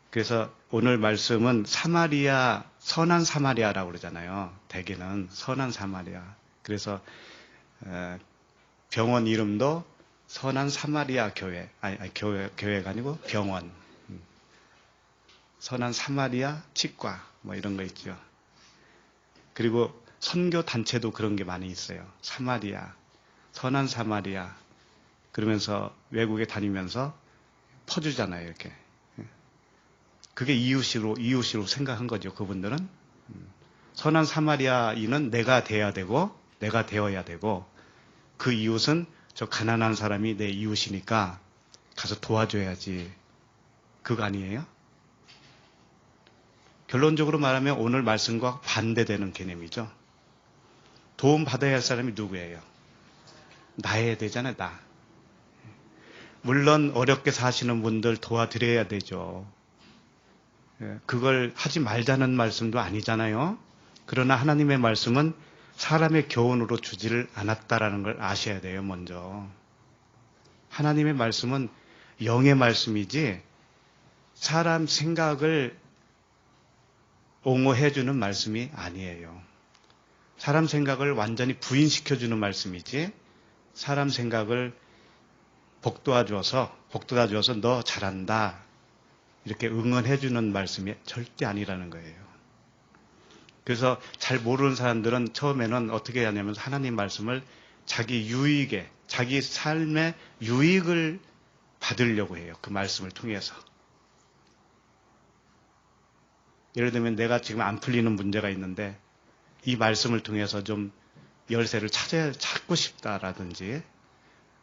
그래서 오늘 말씀은 사마리아, 선한 사마리아라고 그러잖아요. 대개는 선한 사마리아. 그래서 병원 이름도 선한 사마리아 교회. 아니 교회가 아니고 병원. 선한 사마리아 치과 뭐 이런 거 있죠. 그리고 선교 단체도 그런 게 많이 있어요. 사마리아, 선한 사마리아. 그러면서 외국에 다니면서 퍼주잖아요, 이렇게. 그게 이웃으로 생각한 거죠, 그분들은. 선한 사마리아인은 내가 돼야 되고, 내가 되어야 되고, 그 이웃은 저 가난한 사람이 내 이웃이니까 가서 도와줘야지. 그거 아니에요? 결론적으로 말하면 오늘 말씀과 반대되는 개념이죠. 도움 받아야 할 사람이 누구예요? 나야 되잖아요, 나. 물론 어렵게 사시는 분들 도와드려야 되죠. 그걸 하지 말자는 말씀도 아니잖아요. 그러나 하나님의 말씀은 사람의 교훈으로 주지를 않았다라는 걸 아셔야 돼요, 먼저. 하나님의 말씀은 영의 말씀이지 사람 생각을 옹호해주는 말씀이 아니에요. 사람 생각을 완전히 부인시켜주는 말씀이지 사람 생각을 복도와줘서 너 잘한다 이렇게 응원해주는 말씀이 절대 아니라는 거예요. 그래서 잘 모르는 사람들은 처음에는 어떻게 하냐면 하나님 말씀을 자기 유익에, 자기 삶의 유익을 받으려고 해요. 그 말씀을 통해서. 예를 들면 내가 지금 안 풀리는 문제가 있는데 이 말씀을 통해서 좀 열쇠를 찾고 싶다라든지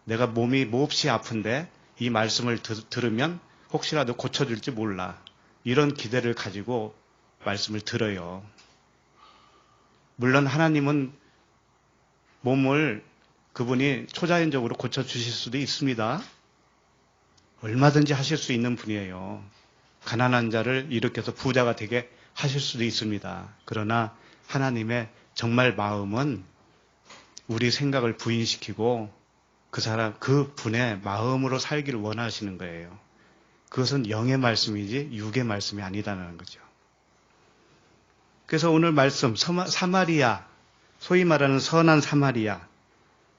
내가 몸이 몹시 아픈데 이 말씀을 들으면 혹시라도 고쳐줄지 몰라. 이런 기대를 가지고 말씀을 들어요. 물론 하나님은 몸을 그분이 초자연적으로 고쳐주실 수도 있습니다. 얼마든지 하실 수 있는 분이에요. 가난한 자를 일으켜서 부자가 되게 하실 수도 있습니다. 그러나 하나님의 정말 마음은 우리 생각을 부인시키고 그 분의 마음으로 살기를 원하시는 거예요. 그것은 영의 말씀이지 육의 말씀이 아니다라는 거죠. 그래서 오늘 말씀 사마리아, 소위 말하는 선한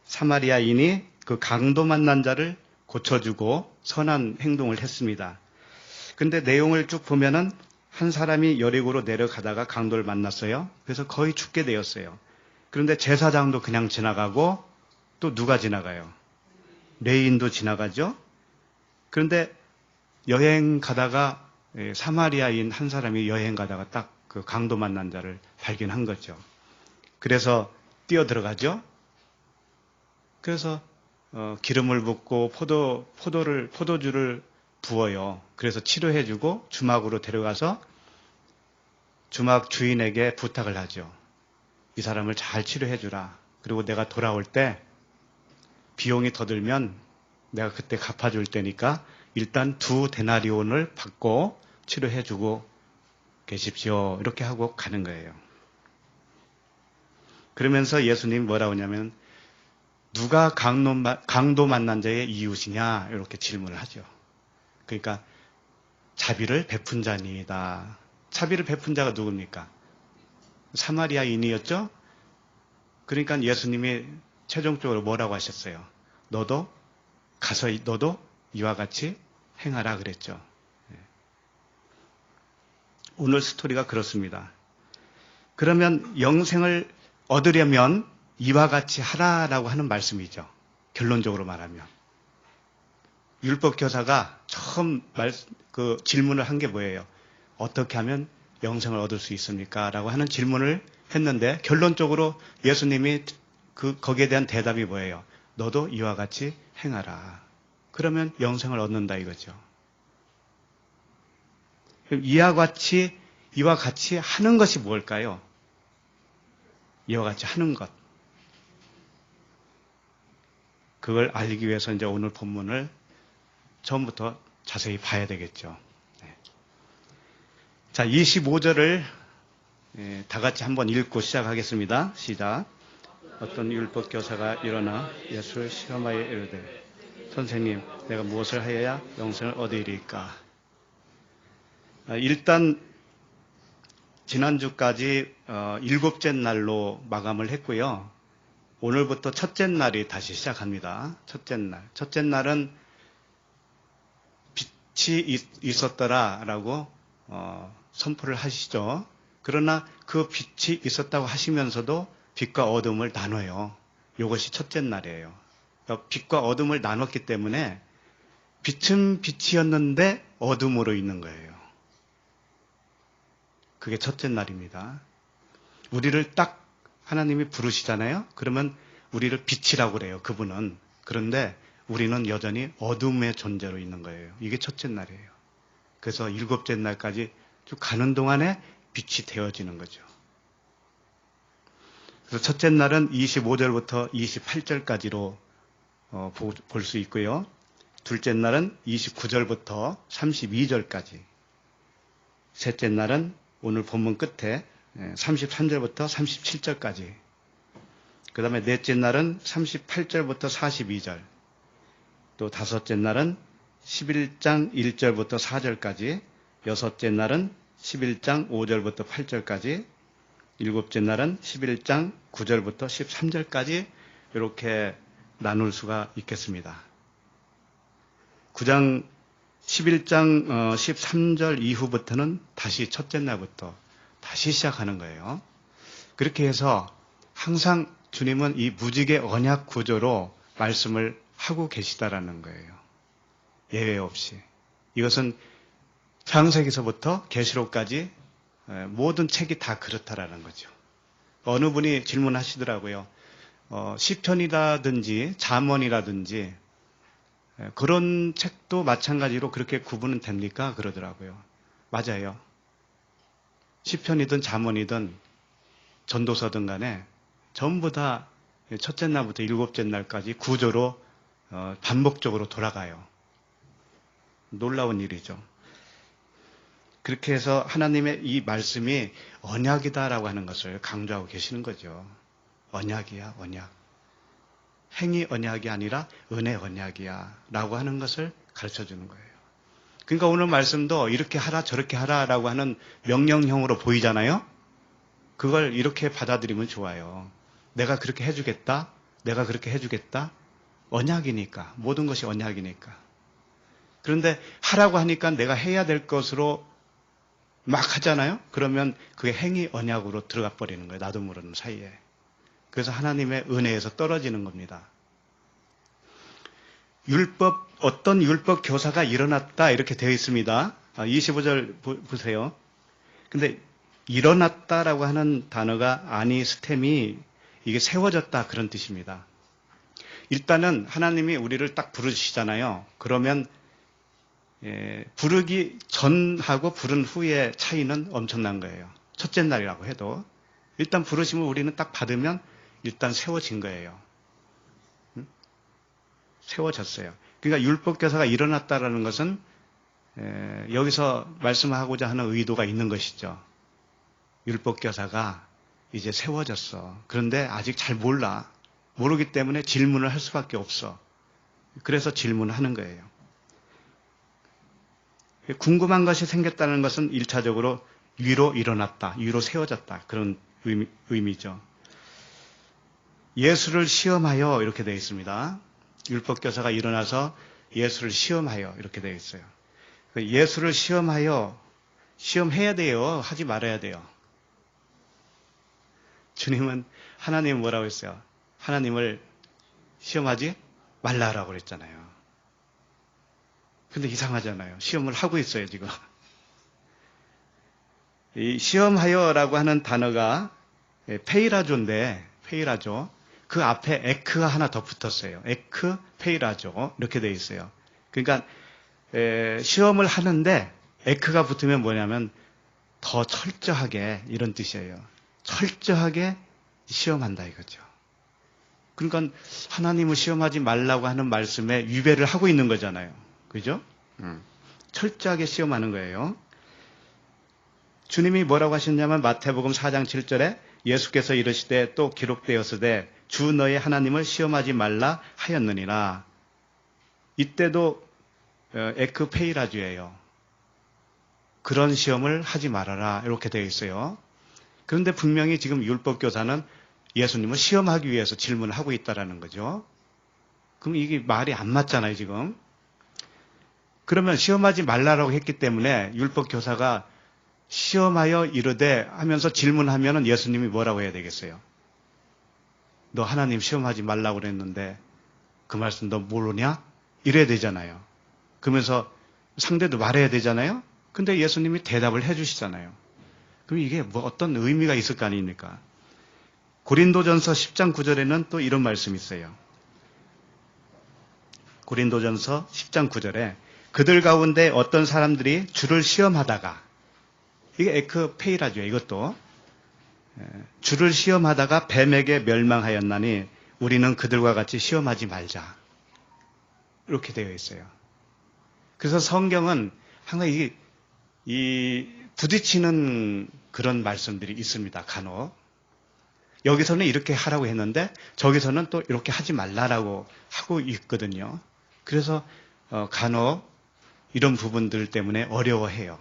사마리아인이 그 강도 만난 자를 고쳐주고 선한 행동을 했습니다. 근데 내용을 쭉 보면은 한 사람이 여리고로 내려가다가 강도를 만났어요. 그래서 거의 죽게 되었어요. 그런데 제사장도 그냥 지나가고 또 누가 지나가요? 레인도 지나가죠. 그런데 여행 가다가 사마리아인 한 사람이 여행 가다가 딱 그 강도 만난 자를 발견한 거죠. 그래서 뛰어 들어가죠. 그래서 기름을 붓고 포도주를 부어요. 그래서 치료해주고 주막으로 데려가서 주막 주인에게 부탁을 하죠. 이 사람을 잘 치료해주라. 그리고 내가 돌아올 때 비용이 더 들면 내가 그때 갚아줄 테니까 일단 2데나리온을 받고 치료해주고 계십시오. 이렇게 하고 가는 거예요. 그러면서 예수님이 뭐라고 하냐면 누가 강도 만난 자의 이웃이냐 이렇게 질문을 하죠. 그러니까 자비를 베푼 자니이다. 자비를 베푼 자가 누굽니까? 사마리아인이었죠? 그러니까 예수님이 최종적으로 뭐라고 하셨어요? 너도 이와 같이 행하라 그랬죠. 오늘 스토리가 그렇습니다. 그러면 영생을 얻으려면 이와 같이 하라라고 하는 말씀이죠. 결론적으로 말하면. 율법 교사가 처음 질문을 한 게 뭐예요? 어떻게 하면 영생을 얻을 수 있습니까? 라고 하는 질문을 했는데 결론적으로 예수님이 거기에 대한 대답이 뭐예요? 너도 이와 같이 행하라. 그러면 영생을 얻는다 이거죠. 그럼 이와 같이 하는 것이 뭘까요? 이와 같이 하는 것. 그걸 알기 위해서 이제 오늘 본문을 처음부터 자세히 봐야 되겠죠. 자, 25절을 다 같이 한번 읽고 시작하겠습니다. 시작. 어떤 율법 교사가 일어나 예수를 시험하여 이르되 선생님, 내가 무엇을 하여야 영생을 얻으리까? 일단 지난주까지 7째 날로 마감을 했고요. 오늘부터 첫째 날이 다시 시작합니다. 첫째 날. 첫째 날은 빛이 있었더라라고 선포를 하시죠. 그러나 그 빛이 있었다고 하시면서도 빛과 어둠을 나눠요. 이것이 첫째 날이에요. 빛과 어둠을 나눴기 때문에 빛은 빛이었는데 어둠으로 있는 거예요. 그게 첫째 날입니다. 우리를 딱 하나님이 부르시잖아요. 그러면 우리를 빛이라고 그래요. 그분은. 그런데 우리는 여전히 어둠의 존재로 있는 거예요. 이게 첫째 날이에요. 그래서 7째 날까지 쭉 가는 동안에 빛이 되어지는 거죠. 그래서 첫째 날은 25절부터 28절까지로 볼 수 있고요. 둘째 날은 29절부터 32절까지. 셋째 날은 오늘 본문 끝에 33절부터 37절까지. 그 다음에 넷째 날은 38절부터 42절. 또 다섯째 날은 11장 1절부터 4절까지. 여섯째 날은 11장 5절부터 8절까지. 일곱째 날은 11장 9절부터 13절까지 이렇게 나눌 수가 있겠습니다. 11장 13절 이후부터는 다시 첫째 날부터 다시 시작하는 거예요. 그렇게 해서 항상 주님은 이 무지개 언약 구조로 말씀을 하고 계시다라는 거예요. 예외 없이. 이것은 창세기서부터 계시록까지 모든 책이 다 그렇다라는 거죠. 어느 분이 질문하시더라고요. 시편이라든지 잠언이라든지 그런 책도 마찬가지로 그렇게 구분은 됩니까? 그러더라고요. 맞아요. 시편이든 잠언이든 전도서든 간에 전부 다 첫째 날부터 7째 날까지 구조로 반복적으로 돌아가요. 놀라운 일이죠. 그렇게 해서 하나님의 이 말씀이 언약이다라고 하는 것을 강조하고 계시는 거죠. 언약이야, 언약. 행위 언약이 아니라 은혜 언약이야 라고 하는 것을 가르쳐 주는 거예요. 그러니까 오늘 말씀도 이렇게 하라 저렇게 하라라고 하는 명령형으로 보이잖아요. 그걸 이렇게 받아들이면 좋아요. 내가 그렇게 해주겠다. 내가 그렇게 해주겠다. 언약이니까. 모든 것이 언약이니까. 그런데 하라고 하니까 내가 해야 될 것으로 막 하잖아요. 그러면 그게 행위 언약으로 들어가 버리는 거예요. 나도 모르는 사이에. 그래서 하나님의 은혜에서 떨어지는 겁니다. 어떤 율법 교사가 일어났다 이렇게 되어 있습니다. 25절 보세요. 근데 일어났다라고 하는 단어가 아니스템이 이게 세워졌다 그런 뜻입니다. 일단은 하나님이 우리를 딱 부르시잖아요. 그러면 부르기 전하고 부른 후의 차이는 엄청난 거예요. 첫째 날이라고 해도 일단 부르심을 우리는 딱 받으면 일단 세워진 거예요. 세워졌어요. 그러니까 율법교사가 일어났다라는 것은 여기서 말씀하고자 하는 의도가 있는 것이죠. 율법교사가 이제 세워졌어. 그런데 아직 잘 몰라. 모르기 때문에 질문을 할 수밖에 없어. 그래서 질문하는 거예요. 궁금한 것이 생겼다는 것은 1차적으로 위로 일어났다, 위로 세워졌다 그런 의미죠. 예수를 시험하여 이렇게 되어 있습니다. 율법교사가 일어나서 예수를 시험하여 이렇게 되어 있어요. 예수를 시험하여 시험해야 돼요. 하지 말아야 돼요. 주님은 하나님 뭐라고 했어요? 하나님을 시험하지 말라라고 그랬잖아요. 근데 이상하잖아요. 시험을 하고 있어요, 지금. 이 시험하여라고 하는 단어가 페이라조인데, 페이라조. 그 앞에 에크가 하나 더 붙었어요. 에크, 페이라조. 이렇게 되어 있어요. 그러니까, 시험을 하는데, 에크가 붙으면 뭐냐면, 더 철저하게, 이런 뜻이에요. 철저하게 시험한다 이거죠. 그러니까, 하나님을 시험하지 말라고 하는 말씀에 위배를 하고 있는 거잖아요. 그죠? 철저하게 시험하는 거예요. 주님이 뭐라고 하셨냐면 마태복음 4장 7절에 예수께서 이르시되 또 기록되었으되 주 너의 하나님을 시험하지 말라 하였느니라. 이때도 에크페이라주예요. 그런 시험을 하지 말아라 이렇게 되어 있어요. 그런데 분명히 지금 율법교사는 예수님을 시험하기 위해서 질문을 하고 있다라는 거죠. 그럼 이게 말이 안 맞잖아요, 지금. 그러면 시험하지 말라라고 했기 때문에 율법교사가 시험하여 이르되 하면서 질문하면은 예수님이 뭐라고 해야 되겠어요? 너 하나님 시험하지 말라고 그랬는데 그 말씀 너 모르냐? 이래야 되잖아요. 그러면서 상대도 말해야 되잖아요. 근데 예수님이 대답을 해 주시잖아요. 그럼 이게 뭐 어떤 의미가 있을 거 아닙니까? 고린도전서 10장 9절에는 또 이런 말씀이 있어요. 고린도전서 10장 9절에 그들 가운데 어떤 사람들이 주를 시험하다가, 이게 에크페이라죠. 이것도 주를 시험하다가 뱀에게 멸망하였나니 우리는 그들과 같이 시험하지 말자. 이렇게 되어 있어요. 그래서 성경은 항상 이 부딪히는 그런 말씀들이 있습니다. 간혹. 여기서는 이렇게 하라고 했는데 저기서는 또 이렇게 하지 말라라고 하고 있거든요. 그래서 간혹 이런 부분들 때문에 어려워해요.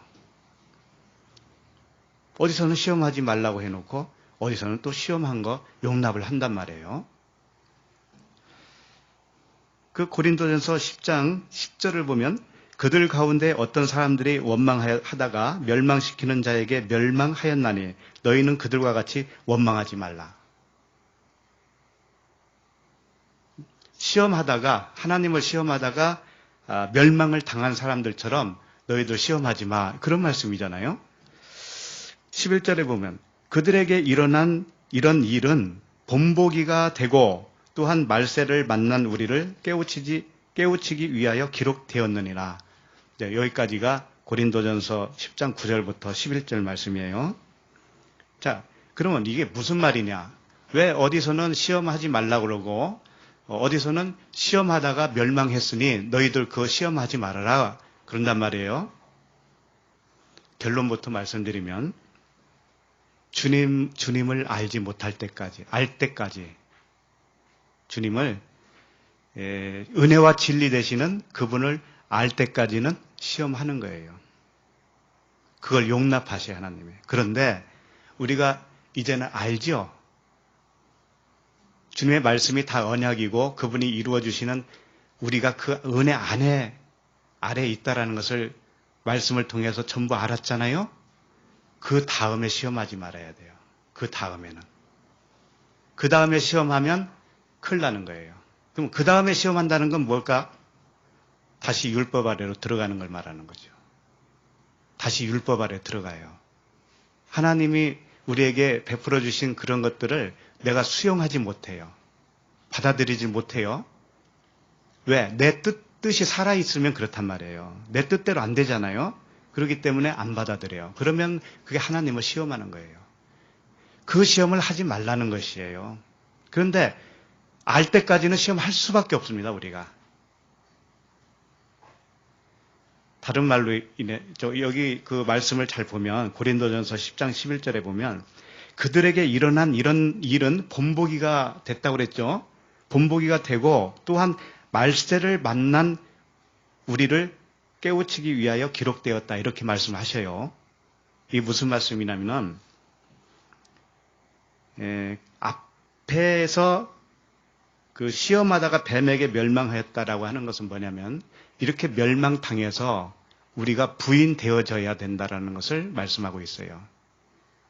어디서는 시험하지 말라고 해놓고 어디서는 또 시험한 거 용납을 한단 말이에요. 그 고린도전서 10장 10절을 보면 그들 가운데 어떤 사람들이 원망하다가 멸망시키는 자에게 멸망하였나니 너희는 그들과 같이 원망하지 말라. 시험하다가, 하나님을 시험하다가 멸망을 당한 사람들처럼 너희들 시험하지 마. 그런 말씀이잖아요. 11절에 보면 그들에게 일어난 이런 일은 본보기가 되고 또한 말세를 만난 우리를 깨우치기 위하여 기록되었느니라. 여기까지가 고린도전서 10장 9절부터 11절 말씀이에요. 자, 그러면 이게 무슨 말이냐? 왜 어디서는 시험하지 말라고 그러고 어디서는 시험하다가 멸망했으니 너희들 그거 시험하지 말아라 그런단 말이에요. 결론부터 말씀드리면 주님을 알지 못할 때까지, 알 때까지 주님을 은혜와 진리 되시는 그분을 알 때까지는 시험하는 거예요. 그걸 용납하셔야 하나님이. 그런데 우리가 이제는 알죠. 주님의 말씀이 다 언약이고 그분이 이루어 주시는 우리가 그 은혜 아래에 있다라는 것을 말씀을 통해서 전부 알았잖아요. 그 다음에 시험하지 말아야 돼요. 그 다음에는. 그 다음에 시험하면 큰일 나는 거예요. 그럼 그 다음에 시험한다는 건 뭘까? 다시 율법 아래로 들어가는 걸 말하는 거죠. 다시 율법 아래 들어가요. 하나님이 우리에게 베풀어 주신 그런 것들을 내가 수용하지 못해요. 받아들이지 못해요. 왜? 내 뜻이 살아있으면 그렇단 말이에요. 내 뜻대로 안 되잖아요. 그렇기 때문에 안 받아들여요. 그러면 그게 하나님을 시험하는 거예요. 그 시험을 하지 말라는 것이에요. 그런데 알 때까지는 시험할 수밖에 없습니다. 우리가. 다른 말로 여기 그 말씀을 잘 보면 고린도전서 10장 11절에 보면 그들에게 일어난 이런 일은 본보기가 됐다고 그랬죠. 본보기가 되고 또한 말세를 만난 우리를 깨우치기 위하여 기록되었다. 이렇게 말씀하셔요. 이게 무슨 말씀이냐면 앞에서 그 시험하다가 뱀에게 멸망하였다라고 하는 것은 뭐냐면 이렇게 멸망당해서 우리가 부인되어져야 된다라는 것을 말씀하고 있어요.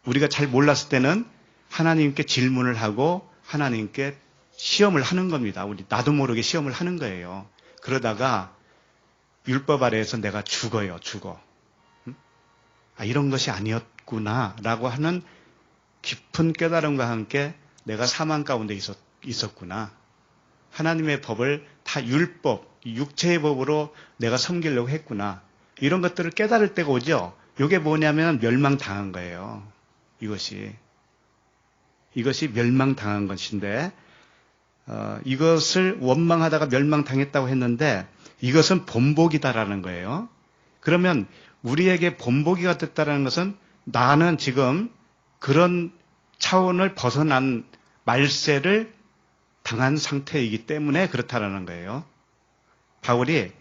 우리가 잘 몰랐을 때는 하나님께 질문을 하고 하나님께 시험을 하는 겁니다. 우리 나도 모르게 시험을 하는 거예요. 그러다가 율법 아래에서 내가 죽어요. 이런 것이 아니었구나라고 하는 깊은 깨달음과 함께 내가 사망 가운데 있었구나. 하나님의 법을 다 율법, 육체의 법으로 내가 섬기려고 했구나. 이런 것들을 깨달을 때가 오죠. 이게 뭐냐면 멸망당한 거예요. 이것이 멸망당한 것인데 이것을 원망하다가 멸망당했다고 했는데 이것은 본보기다라는 거예요. 그러면 우리에게 본보기가 됐다라는 것은 나는 지금 그런 차원을 벗어난 말세를 당한 상태이기 때문에 그렇다라는 거예요. 바울이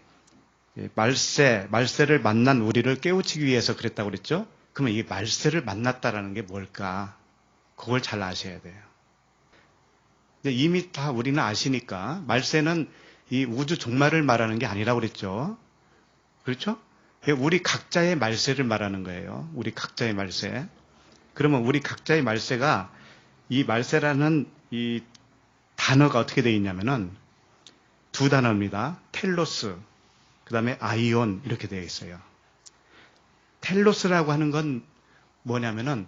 말세를 만난 우리를 깨우치기 위해서 그랬다고 그랬죠? 그러면 이 말세를 만났다라는 게 뭘까? 그걸 잘 아셔야 돼요. 근데 이미 다 우리는 아시니까 말세는 이 우주 종말을 말하는 게 아니라고 그랬죠. 그렇죠? 우리 각자의 말세를 말하는 거예요. 우리 각자의 말세. 그러면 우리 각자의 말세가 이 말세라는 이 단어가 어떻게 되어 있냐면은 두 단어입니다. 텔로스, 그 다음에 아이온 이렇게 되어 있어요. 텔로스라고 하는 건 뭐냐면은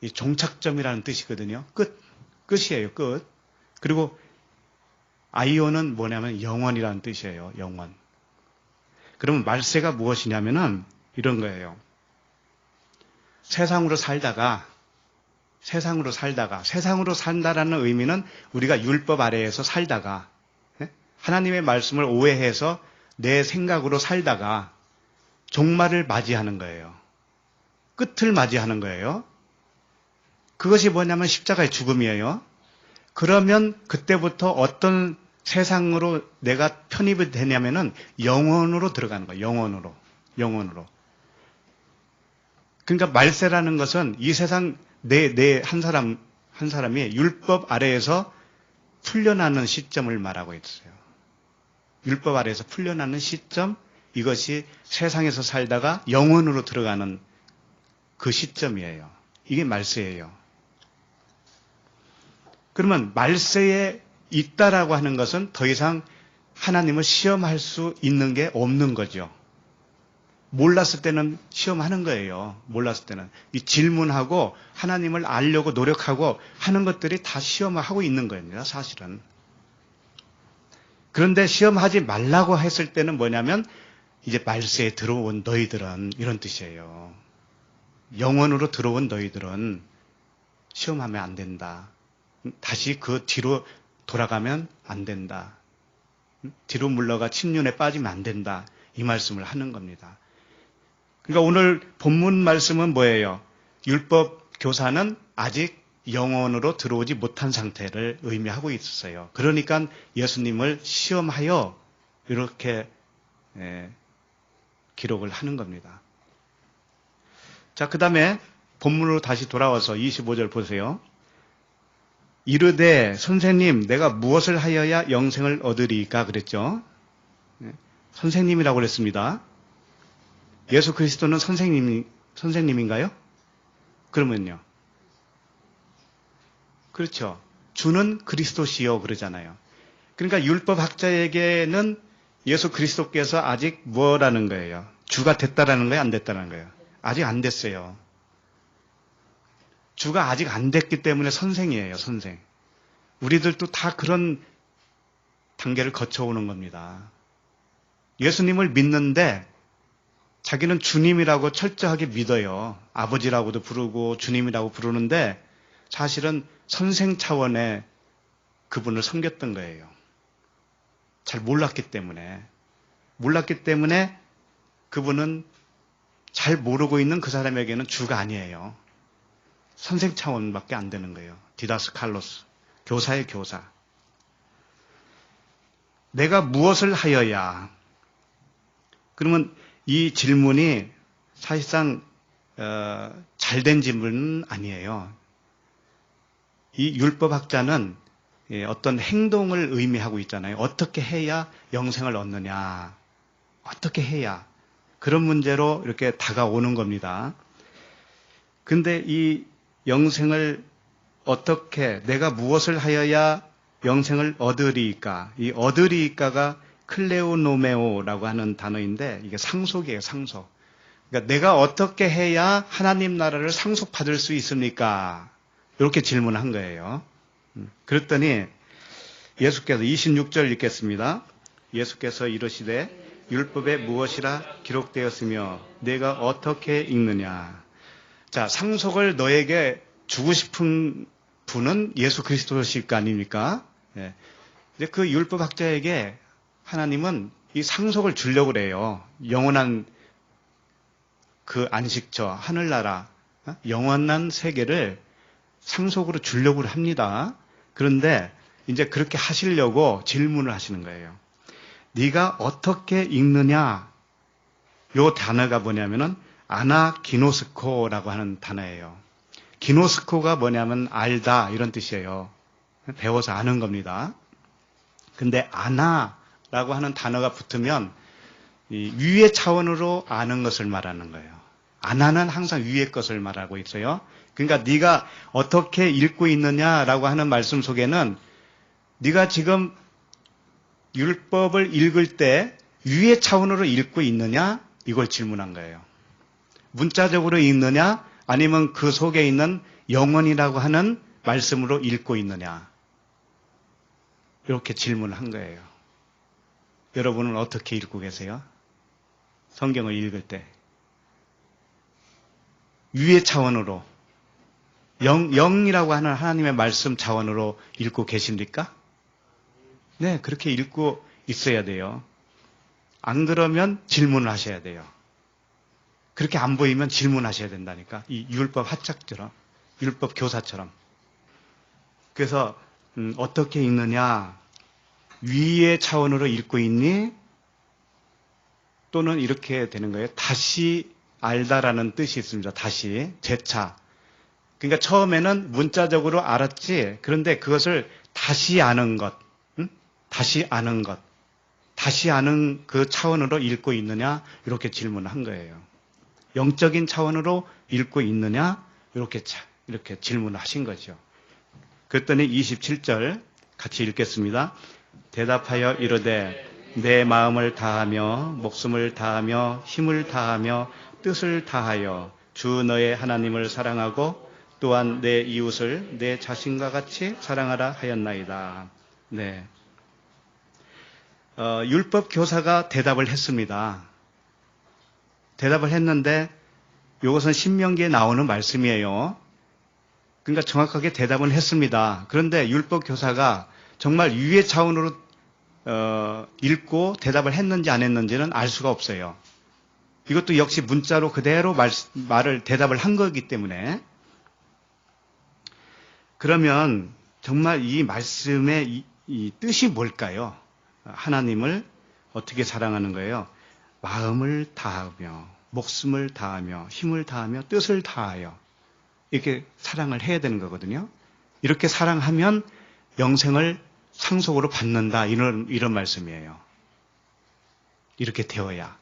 이 종착점이라는 뜻이거든요. 끝이에요. 끝. 그리고 아이온은 뭐냐면 영원이라는 뜻이에요. 영원. 그러면 말세가 무엇이냐면은 이런 거예요. 세상으로 살다가 세상으로 산다라는 의미는 우리가 율법 아래에서 살다가 하나님의 말씀을 오해해서 내 생각으로 살다가 종말을 맞이하는 거예요. 끝을 맞이하는 거예요. 그것이 뭐냐면 십자가의 죽음이에요. 그러면 그때부터 어떤 세상으로 내가 편입이 되냐면은 영원으로 들어가는 거예요. 영원으로. 그러니까 말세라는 것은 이 세상 내 한 사람이 율법 아래에서 풀려나는 시점을 말하고 있어요. 율법 아래에서 풀려나는 시점, 이것이 세상에서 살다가 영원으로 들어가는 그 시점이에요. 이게 말세예요. 그러면 말세에 있다라고 하는 것은 더 이상 하나님을 시험할 수 있는 게 없는 거죠. 몰랐을 때는 시험하는 거예요. 몰랐을 때는. 이 질문하고 하나님을 알려고 노력하고 하는 것들이 다 시험을 하고 있는 겁니다. 사실은. 그런데 시험하지 말라고 했을 때는 뭐냐면 이제 말세에 들어온 너희들은 이런 뜻이에요. 영원으로 들어온 너희들은 시험하면 안 된다. 다시 그 뒤로 돌아가면 안 된다. 뒤로 물러가 침륜에 빠지면 안 된다. 이 말씀을 하는 겁니다. 그러니까 오늘 본문 말씀은 뭐예요? 율법 교사는 아직 영원으로 들어오지 못한 상태를 의미하고 있었어요. 그러니까 예수님을 시험하여 이렇게 기록을 하는 겁니다. 자, 그 다음에 본문으로 다시 돌아와서 25절 보세요. 이르되 선생님 내가 무엇을 하여야 영생을 얻으리까 그랬죠. 선생님이라고 그랬습니다. 예수 그리스도는 선생님인가요? 그러면요. 그렇죠. 주는 그리스도시요 그러잖아요. 그러니까 율법학자에게는 예수 그리스도께서 아직 뭐라는 거예요? 주가 됐다라는 거예요? 안 됐다라는 거예요? 아직 안 됐어요. 주가 아직 안 됐기 때문에 선생이에요. 선생. 우리들도 다 그런 단계를 거쳐오는 겁니다. 예수님을 믿는데 자기는 주님이라고 철저하게 믿어요. 아버지라고도 부르고 주님이라고 부르는데 사실은 선생 차원의 그분을 섬겼던 거예요. 잘 몰랐기 때문에 그분은 잘 모르고 있는 그 사람에게는 주가 아니에요. 선생 차원밖에 안 되는 거예요. 디다스칼로스, 교사의 교사. 내가 무엇을 하여야? 그러면 이 질문이 사실상 잘된 질문은 아니에요. 이 율법학자는 어떤 행동을 의미하고 있잖아요. 어떻게 해야 영생을 얻느냐? 어떻게 해야? 그런 문제로 이렇게 다가오는 겁니다. 근데 이 영생을 어떻게, 내가 무엇을 하여야 영생을 얻으리까? 이 얻으리까가 클레오노메오라고 하는 단어인데 이게 상속이에요, 상속. 그러니까 내가 어떻게 해야 하나님 나라를 상속받을 수 있습니까? 이렇게 질문한 거예요. 그랬더니 예수께서 26절 읽겠습니다. 예수께서 이르시되 율법에 무엇이라 기록되었으며 내가 어떻게 읽느냐. 자, 상속을 너에게 주고 싶은 분은 예수 그리스도실 거 아닙니까? 네. 근데 그 율법학자에게 하나님은 이 상속을 주려고 그래요. 영원한 그 안식처, 하늘나라, 영원한 세계를 상속으로 주려고 합니다. 그런데 이제 그렇게 하시려고 질문을 하시는 거예요. 네가 어떻게 읽느냐? 요 단어가 뭐냐면은 아나기노스코라고 하는 단어예요. 기노스코가 뭐냐면 알다 이런 뜻이에요. 배워서 아는 겁니다. 근데 아나라고 하는 단어가 붙으면 이 위의 차원으로 아는 것을 말하는 거예요. 아나는 항상 위의 것을 말하고 있어요. 그러니까 네가 어떻게 읽고 있느냐라고 하는 말씀 속에는 네가 지금 율법을 읽을 때 위의 차원으로 읽고 있느냐? 이걸 질문한 거예요. 문자적으로 읽느냐? 아니면 그 속에 있는 영혼이라고 하는 말씀으로 읽고 있느냐? 이렇게 질문을 한 거예요. 여러분은 어떻게 읽고 계세요? 성경을 읽을 때. 위의 차원으로, 영이라고 하는 하나님의 말씀 차원으로 읽고 계십니까? 네, 그렇게 읽고 있어야 돼요. 안 그러면 질문을 하셔야 돼요. 그렇게 안 보이면 질문하셔야 된다니까. 이 율법 학자처럼, 율법 교사처럼. 그래서 어떻게 읽느냐? 위의 차원으로 읽고 있니? 또는 이렇게 되는 거예요. 다시 알다라는 뜻이 있습니다. 다시, 재차. 그러니까 처음에는 문자적으로 알았지. 그런데 그것을 다시 아는 것, 다시 아는 것, 다시 아는 그 차원으로 읽고 있느냐? 이렇게 질문을 한 거예요. 영적인 차원으로 읽고 있느냐? 이렇게 질문을 하신 거죠. 그랬더니 27절 같이 읽겠습니다. 대답하여 이르되 내 마음을 다하며 목숨을 다하며 힘을 다하며 뜻을 다하여 주 너의 하나님을 사랑하고 또한 내 이웃을 내 자신과 같이 사랑하라 하였나이다. 네. 율법 교사가 대답을 했습니다. 대답을 했는데 이것은 신명기에 나오는 말씀이에요. 그러니까 정확하게 대답은 했습니다. 그런데 율법 교사가 정말 위의 차원으로 읽고 대답을 했는지 안 했는지는 알 수가 없어요. 이것도 역시 문자로 그대로 대답을 한 거기 때문에. 그러면 정말 이 말씀의 이 뜻이 뭘까요? 하나님을 어떻게 사랑하는 거예요? 마음을 다하며 목숨을 다하며 힘을 다하며 뜻을 다하여 이렇게 사랑을 해야 되는 거거든요. 이렇게 사랑하면 영생을 상속으로 받는다 이런 말씀이에요. 이렇게 되어야.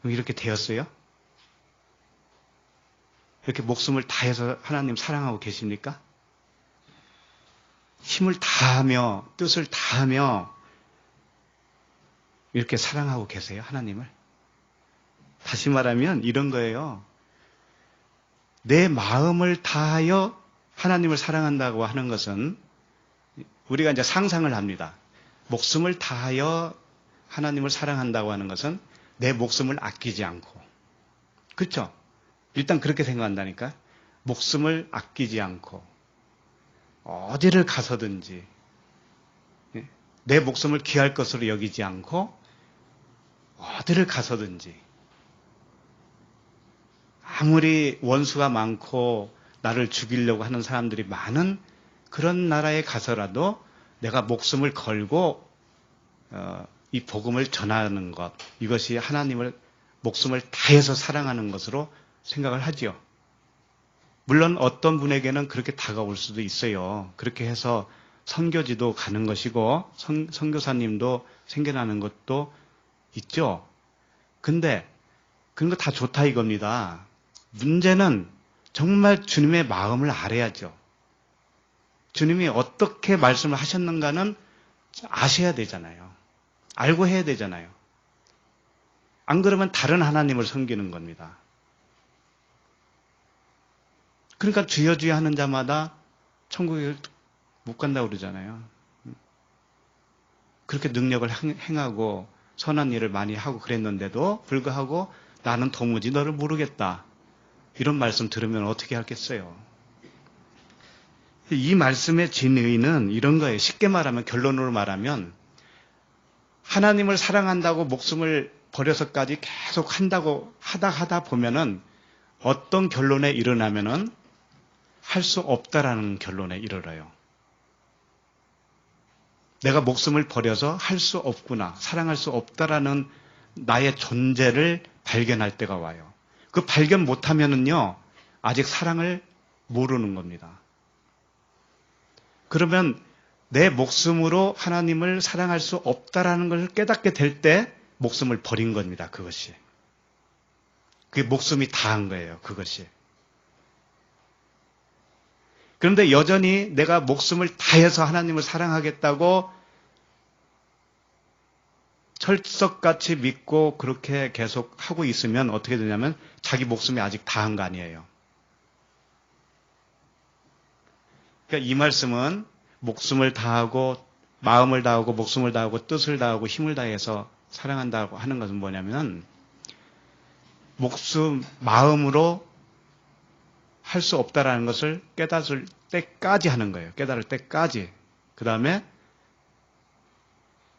이렇게 되었어요? 이렇게 목숨을 다해서 하나님 사랑하고 계십니까? 힘을 다하며 뜻을 다하며 이렇게 사랑하고 계세요, 하나님을? 다시 말하면 이런 거예요. 내 마음을 다하여 하나님을 사랑한다고 하는 것은 우리가 이제 상상을 합니다. 목숨을 다하여 하나님을 사랑한다고 하는 것은 내 목숨을 아끼지 않고. 그렇죠? 일단 그렇게 생각한다니까. 목숨을 아끼지 않고 어디를 가서든지 내 목숨을 귀할 것으로 여기지 않고 어디를 가서든지 아무리 원수가 많고 나를 죽이려고 하는 사람들이 많은 그런 나라에 가서라도 내가 목숨을 걸고 이 복음을 전하는 것, 이것이 하나님을 목숨을 다해서 사랑하는 것으로 생각을 하죠. 물론 어떤 분에게는 그렇게 다가올 수도 있어요. 그렇게 해서 선교지도 가는 것이고 선교사님도 생겨나는 것도 있죠. 근데 그런 거 다 좋다 이겁니다. 문제는 정말 주님의 마음을 알아야죠. 주님이 어떻게 말씀을 하셨는가는 아셔야 되잖아요. 알고 해야 되잖아요. 안 그러면 다른 하나님을 섬기는 겁니다. 그러니까 주여 주여 하는 자마다 천국에 못 간다고 그러잖아요. 그렇게 능력을 행하고 선한 일을 많이 하고 그랬는데도 불구하고 나는 도무지 너를 모르겠다. 이런 말씀 들으면 어떻게 하겠어요? 이 말씀의 진의는 이런 거예요. 쉽게 말하면, 결론으로 말하면 하나님을 사랑한다고 목숨을 버려서까지 계속 한다고 하다 보면은 어떤 결론에 이르냐면은 할 수 없다라는 결론에 이르러요. 내가 목숨을 버려서 할 수 없구나, 사랑할 수 없다라는 나의 존재를 발견할 때가 와요. 그 발견 못하면은요, 아직 사랑을 모르는 겁니다. 그러면 내 목숨으로 하나님을 사랑할 수 없다라는 것을 깨닫게 될 때 목숨을 버린 겁니다. 그것이. 그게 목숨이 다한 거예요. 그것이. 그런데 여전히 내가 목숨을 다해서 하나님을 사랑하겠다고 철석같이 믿고 그렇게 계속 하고 있으면 어떻게 되냐면 자기 목숨이 아직 다한 거 아니에요. 그러니까 이 말씀은 목숨을 다하고 마음을 다하고 목숨을 다하고 뜻을 다하고 힘을 다해서 사랑한다고 하는 것은 뭐냐면 목숨, 마음으로 할 수 없다라는 것을 깨달을 때까지 하는 거예요. 깨달을 때까지. 그 다음에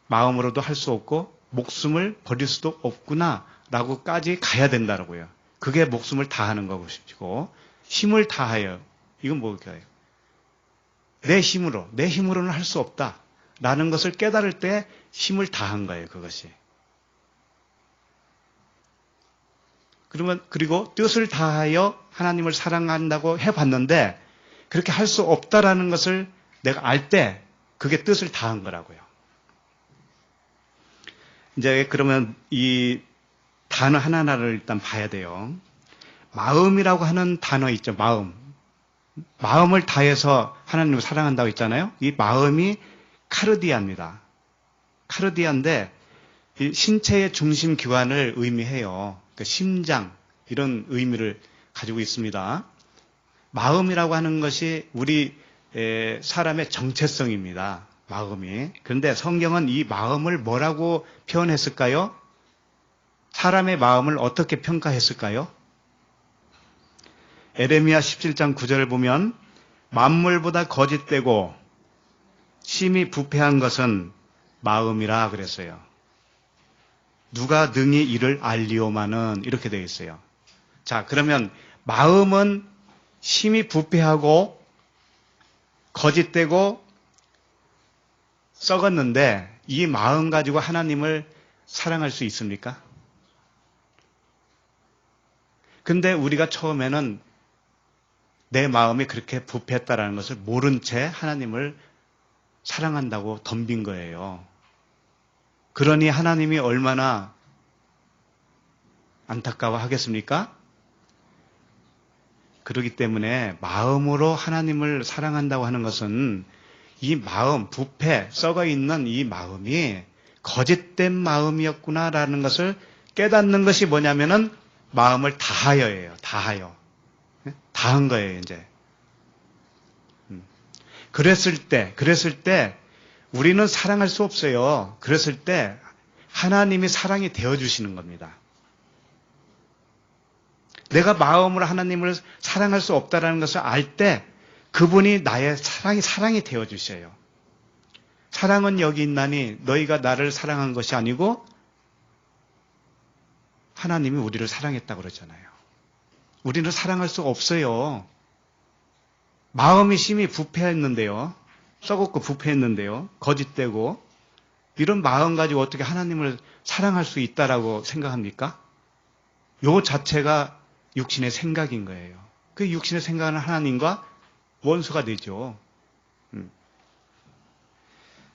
마음으로도 할 수 없고 목숨을 버릴 수도 없구나라고까지 가야 된다고요. 그게 목숨을 다하는 것이고 힘을 다하여 이건 뭘까요? 내 힘으로는 할 수 없다라는 것을 깨달을 때 힘을 다한 거예요. 그것이. 그리고 뜻을 다하여 하나님을 사랑한다고 해봤는데 그렇게 할 수 없다라는 것을 내가 알 때 그게 뜻을 다한 거라고요. 이제 그러면 이 단어 하나하나를 일단 봐야 돼요. 마음이라고 하는 단어 있죠. 마음을 다해서 하나님을 사랑한다고 했잖아요. 이 마음이 카르디아입니다. 카르디아인데 이 신체의 중심 기관을 의미해요. 그 심장 이런 의미를 가지고 있습니다. 마음이라고 하는 것이 우리 사람의 정체성입니다. 마음이. 그런데 성경은 이 마음을 뭐라고 표현했을까요? 사람의 마음을 어떻게 평가했을까요? 에레미야 17장 9절을 보면 만물보다 거짓되고 심히 부패한 것은 마음이라 그랬어요. 누가 능히 이를 알리오마는 이렇게 되어 있어요. 자, 그러면 마음은 심히 부패하고 거짓되고 썩었는데 이 마음 가지고 하나님을 사랑할 수 있습니까? 근데 우리가 처음에는 내 마음이 그렇게 부패했다라는 것을 모른 채 하나님을 사랑한다고 덤빈 거예요. 그러니 하나님이 얼마나 안타까워 하겠습니까? 그렇기 때문에 마음으로 하나님을 사랑한다고 하는 것은 이 마음, 부패, 썩어 있는 이 마음이 거짓된 마음이었구나라는 것을 깨닫는 것이 뭐냐면은 마음을 다하여예요. 다한 거예요, 이제. 그랬을 때 우리는 사랑할 수 없어요. 그랬을 때 하나님이 사랑이 되어주시는 겁니다. 내가 마음으로 하나님을 사랑할 수 없다는 것을 알 때 그분이 나의 사랑이 되어주셔요. 사랑은 여기 있나니 너희가 나를 사랑한 것이 아니고 하나님이 우리를 사랑했다고 그러잖아요. 우리는 사랑할 수 없어요. 마음이 심히 부패했는데요. 썩었고 부패했는데요. 거짓되고 이런 마음 가지고 어떻게 하나님을 사랑할 수 있다라고 생각합니까? 요 자체가 육신의 생각인 거예요. 그 육신의 생각은 하나님과 원수가 되죠.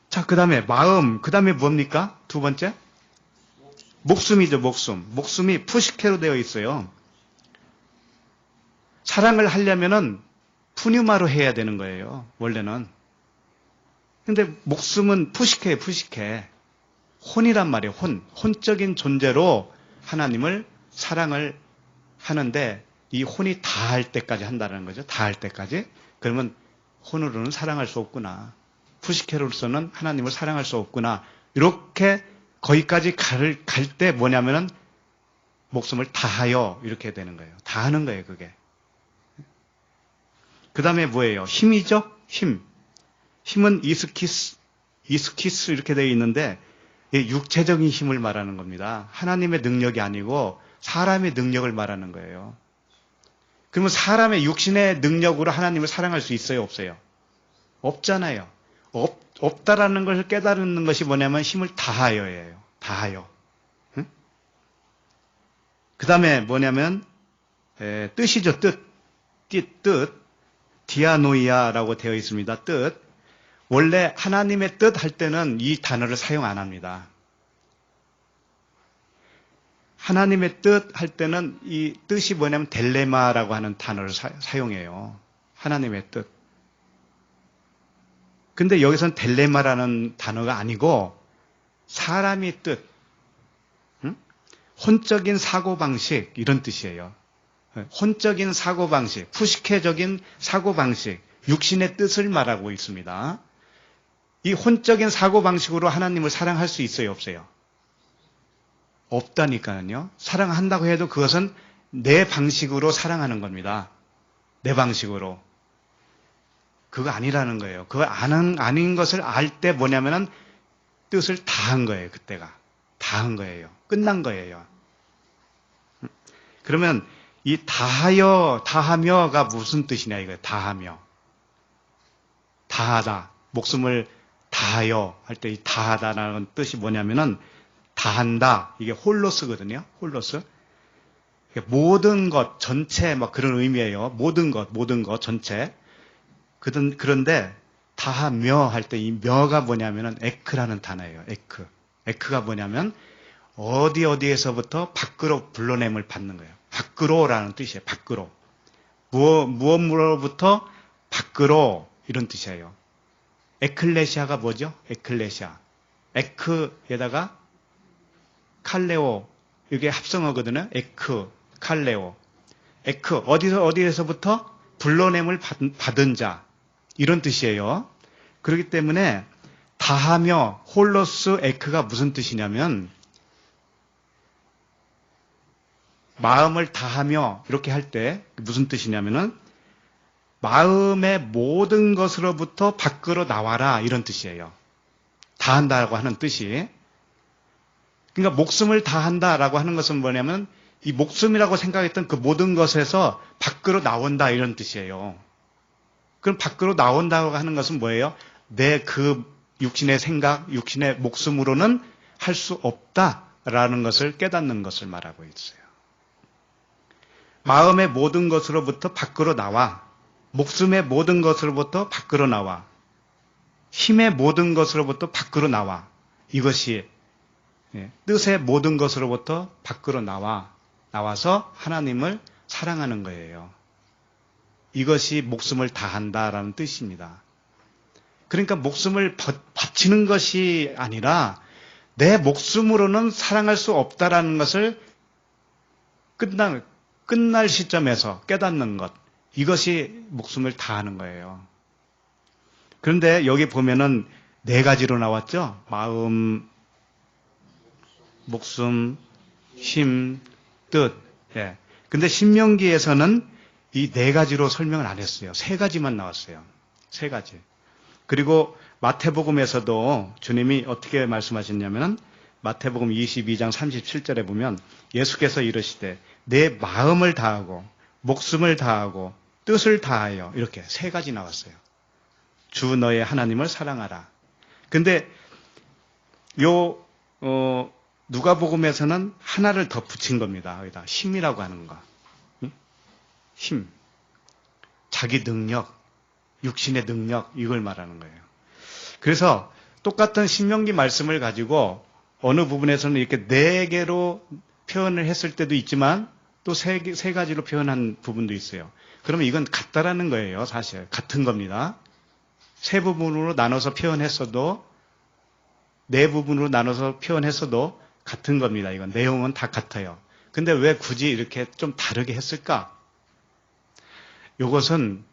자, 그 다음에 마음, 그 다음에 뭡니까? 두 번째? 목숨이죠, 목숨. 목숨이 푸시케로 되어 있어요. 사랑을 하려면은 푸뉴마로 해야 되는 거예요, 원래는. 근데 목숨은 푸시케예요, 푸시케. 혼이란 말이에요, 혼적인 존재로 하나님을 사랑을 하는데 이 혼이 다할 때까지 한다는 거죠. 다할 때까지. 그러면 혼으로는 사랑할 수 없구나. 푸시케로서는 하나님을 사랑할 수 없구나. 이렇게 거기까지 갈 때 뭐냐면은 목숨을 다하여 이렇게 되는 거예요. 다하는 거예요, 그게. 그 다음에 뭐예요? 힘이죠? 힘은 이스키스 이렇게 되어 있는데 육체적인 힘을 말하는 겁니다. 하나님의 능력이 아니고 사람의 능력을 말하는 거예요. 그러면 사람의 육신의 능력으로 하나님을 사랑할 수 있어요, 없어요? 없잖아요. 없다라는 것을 깨달는 것이 뭐냐면 힘을 다하여예요. 다하여. 응? 그 다음에 뭐냐면 뜻이죠. 뜻. 디아노이아라고 되어 있습니다. 뜻. 원래 하나님의 뜻 할 때는 이 단어를 사용 안 합니다. 하나님의 뜻 할 때는 이 뜻이 뭐냐면 델레마라고 하는 단어를 사용해요. 하나님의 뜻. 근데 여기서는 델레마라는 단어가 아니고 사람의 뜻, 혼적인 사고방식 이런 뜻이에요. 혼적인 사고방식, 푸시케적인 사고방식, 육신의 뜻을 말하고 있습니다. 이 혼적인 사고방식으로 하나님을 사랑할 수 있어요, 없어요? 없다니까요. 사랑한다고 해도 그것은 내 방식으로 사랑하는 겁니다. 내 방식으로. 그거 아니라는 거예요. 그거 아닌 것을 알 때 뭐냐면은 뜻을 다한 거예요, 그때가. 다한 거예요. 끝난 거예요. 그러면 이 다하며가 무슨 뜻이냐 이거예요. 다하며. 다하다. 목숨을 다하여 할 때 이 다하다라는 뜻이 뭐냐면은 다한다. 이게 홀로스거든요. 홀로스. 모든 것, 전체 막 그런 의미예요. 모든 것 전체. 그런데 다하며 할 때 이 며가 뭐냐면은 에크라는 단어예요. 에크. 에크가 뭐냐면 어디에서부터 밖으로 불러냄을 받는 거예요. 밖으로라는 뜻이에요. 밖으로. 무엇으로부터 밖으로 이런 뜻이에요. 에클레시아가 뭐죠? 에클레시아. 에크에다가 칼레오. 이게 합성어거든요. 에크, 칼레오. 에크. 어디에서부터 불러냄을 받은 자. 이런 뜻이에요. 그렇기 때문에 다하며 홀로스 에크가 무슨 뜻이냐면 마음을 다하며 이렇게 할 때 무슨 뜻이냐면은 마음의 모든 것으로부터 밖으로 나와라 이런 뜻이에요. 다한다라고 하는 뜻이. 그러니까 목숨을 다한다라고 하는 것은 뭐냐면 이 목숨이라고 생각했던 그 모든 것에서 밖으로 나온다 이런 뜻이에요. 그럼 밖으로 나온다고 하는 것은 뭐예요? 내 그 육신의 생각, 육신의 목숨으로는 할 수 없다라는 것을 깨닫는 것을 말하고 있어요. 마음의 모든 것으로부터 밖으로 나와. 목숨의 모든 것으로부터 밖으로 나와. 힘의 모든 것으로부터 밖으로 나와. 이것이 뜻의 모든 것으로부터 밖으로 나와서 하나님을 사랑하는 거예요. 이것이 목숨을 다한다라는 뜻입니다. 그러니까 목숨을 바치는 것이 아니라 내 목숨으로는 사랑할 수 없다라는 것을 끝날 시점에서 깨닫는 것. 이것이 목숨을 다하는 거예요. 그런데 여기 보면은 4가지로 나왔죠? 마음, 목숨, 힘, 뜻. 예. 근데 신명기에서는 이 4가지로 설명을 안 했어요. 3가지만 나왔어요. 3가지. 그리고 마태복음에서도 주님이 어떻게 말씀하셨냐면은 마태복음 22장 37절에 보면 예수께서 이르시되 내 마음을 다하고 목숨을 다하고 뜻을 다하여 이렇게 3가지 나왔어요. 주 너의 하나님을 사랑하라. 근데 누가복음에서는 하나를 더 붙인 겁니다. 여기다 힘이라고 하는 거. 힘. 자기 능력, 육신의 능력 이걸 말하는 거예요. 그래서 똑같은 신명기 말씀을 가지고 어느 부분에서는 이렇게 4개로 표현을 했을 때도 있지만 또 3가지로 표현한 부분도 있어요. 그러면 이건 같다라는 거예요. 사실 같은 겁니다. 3부분으로 나눠서 표현했어도 4부분으로 나눠서 표현했어도 같은 겁니다. 이건 내용은 다 같아요. 근데 왜 굳이 이렇게 좀 다르게 했을까? 이것은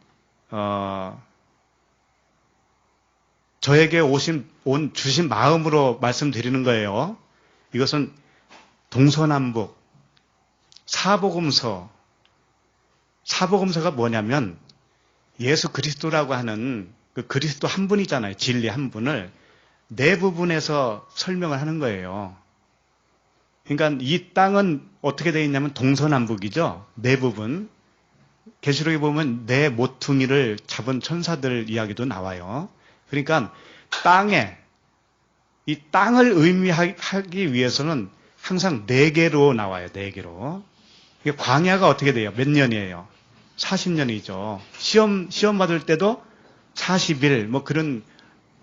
저에게 주신 마음으로 말씀드리는 거예요. 이것은 동서남북 사복음서가 뭐냐면 예수 그리스도라고 하는 그 그리스도 한 분이잖아요. 진리 한 분을 4부분에서 설명을 하는 거예요. 그러니까 이 땅은 어떻게 되어 있냐면 동서남북이죠. 4부분. 계시록에 보면 내 모퉁이를 잡은 천사들 이야기도 나와요. 그러니까 이 땅을 의미하기 위해서는 항상 4개로 나와요. 4개로. 이게 광야가 어떻게 돼요? 몇 년이에요? 40년이죠. 시험 받을 때도 40일, 뭐 그런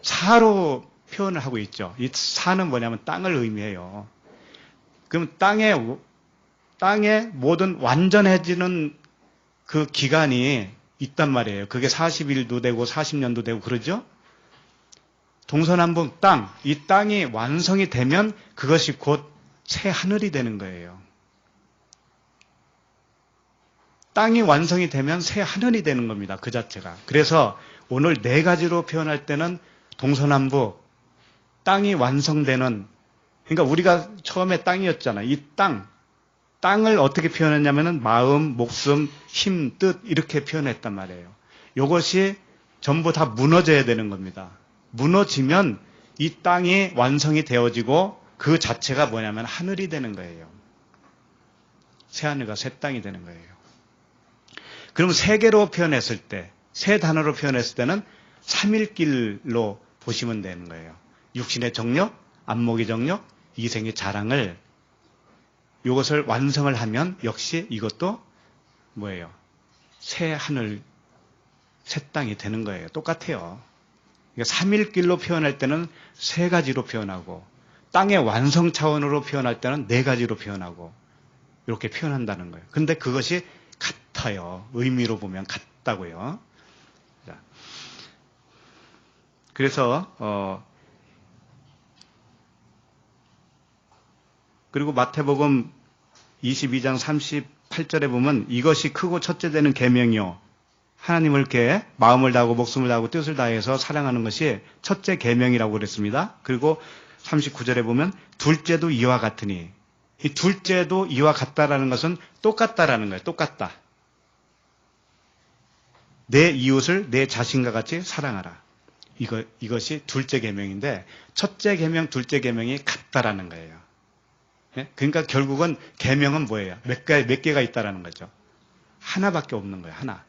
사로 표현을 하고 있죠. 이 사는 뭐냐면 땅을 의미해요. 그럼 땅에 모든 완전해지는 그 기간이 있단 말이에요. 그게 40일도 되고 40년도 되고 그러죠? 동서남북 땅, 이 땅이 완성이 되면 그것이 곧 새 하늘이 되는 거예요. 땅이 완성이 되면 새 하늘이 되는 겁니다. 그 자체가. 그래서 오늘 4가지로 표현할 때는 동서남북, 땅이 완성되는, 그러니까 우리가 처음에 땅이었잖아요. 이 땅을 어떻게 표현했냐면은 마음, 목숨, 힘, 뜻 이렇게 표현했단 말이에요. 이것이 전부 다 무너져야 되는 겁니다. 무너지면 이 땅이 완성이 되어지고 그 자체가 뭐냐면 하늘이 되는 거예요. 새 하늘과 새 땅이 되는 거예요. 그럼 3개로 표현했을 때, 3단어로 표현했을 때는 3일길로 보시면 되는 거예요. 육신의 정력, 안목의 정력, 이생의 자랑을 이것을 완성을 하면 역시 이것도 뭐예요? 새 하늘, 새 땅이 되는 거예요. 똑같아요. 그러니까 3일길로 표현할 때는 3가지로 표현하고 땅의 완성 차원으로 표현할 때는 4가지로 표현하고 이렇게 표현한다는 거예요. 근데 그것이 같아요. 의미로 보면 같다고요. 자, 그래서 그리고 마태복음 22장 38절에 보면 이것이 크고 첫째 되는 계명이요. 하나님을 이렇게 마음을 다하고 목숨을 다하고 뜻을 다해서 사랑하는 것이 첫째 계명이라고 그랬습니다. 그리고 39절에 보면 둘째도 이와 같으니, 이 둘째도 이와 같다라는 것은 똑같다라는 거예요. 똑같다. 내 이웃을 내 자신과 같이 사랑하라. 이것이 둘째 계명인데 첫째 계명, 둘째 계명이 같다라는 거예요. 예? 그러니까 결국은 계명은 뭐예요? 몇 개가 있다라는 거죠. 하나밖에 없는 거예요. 하나.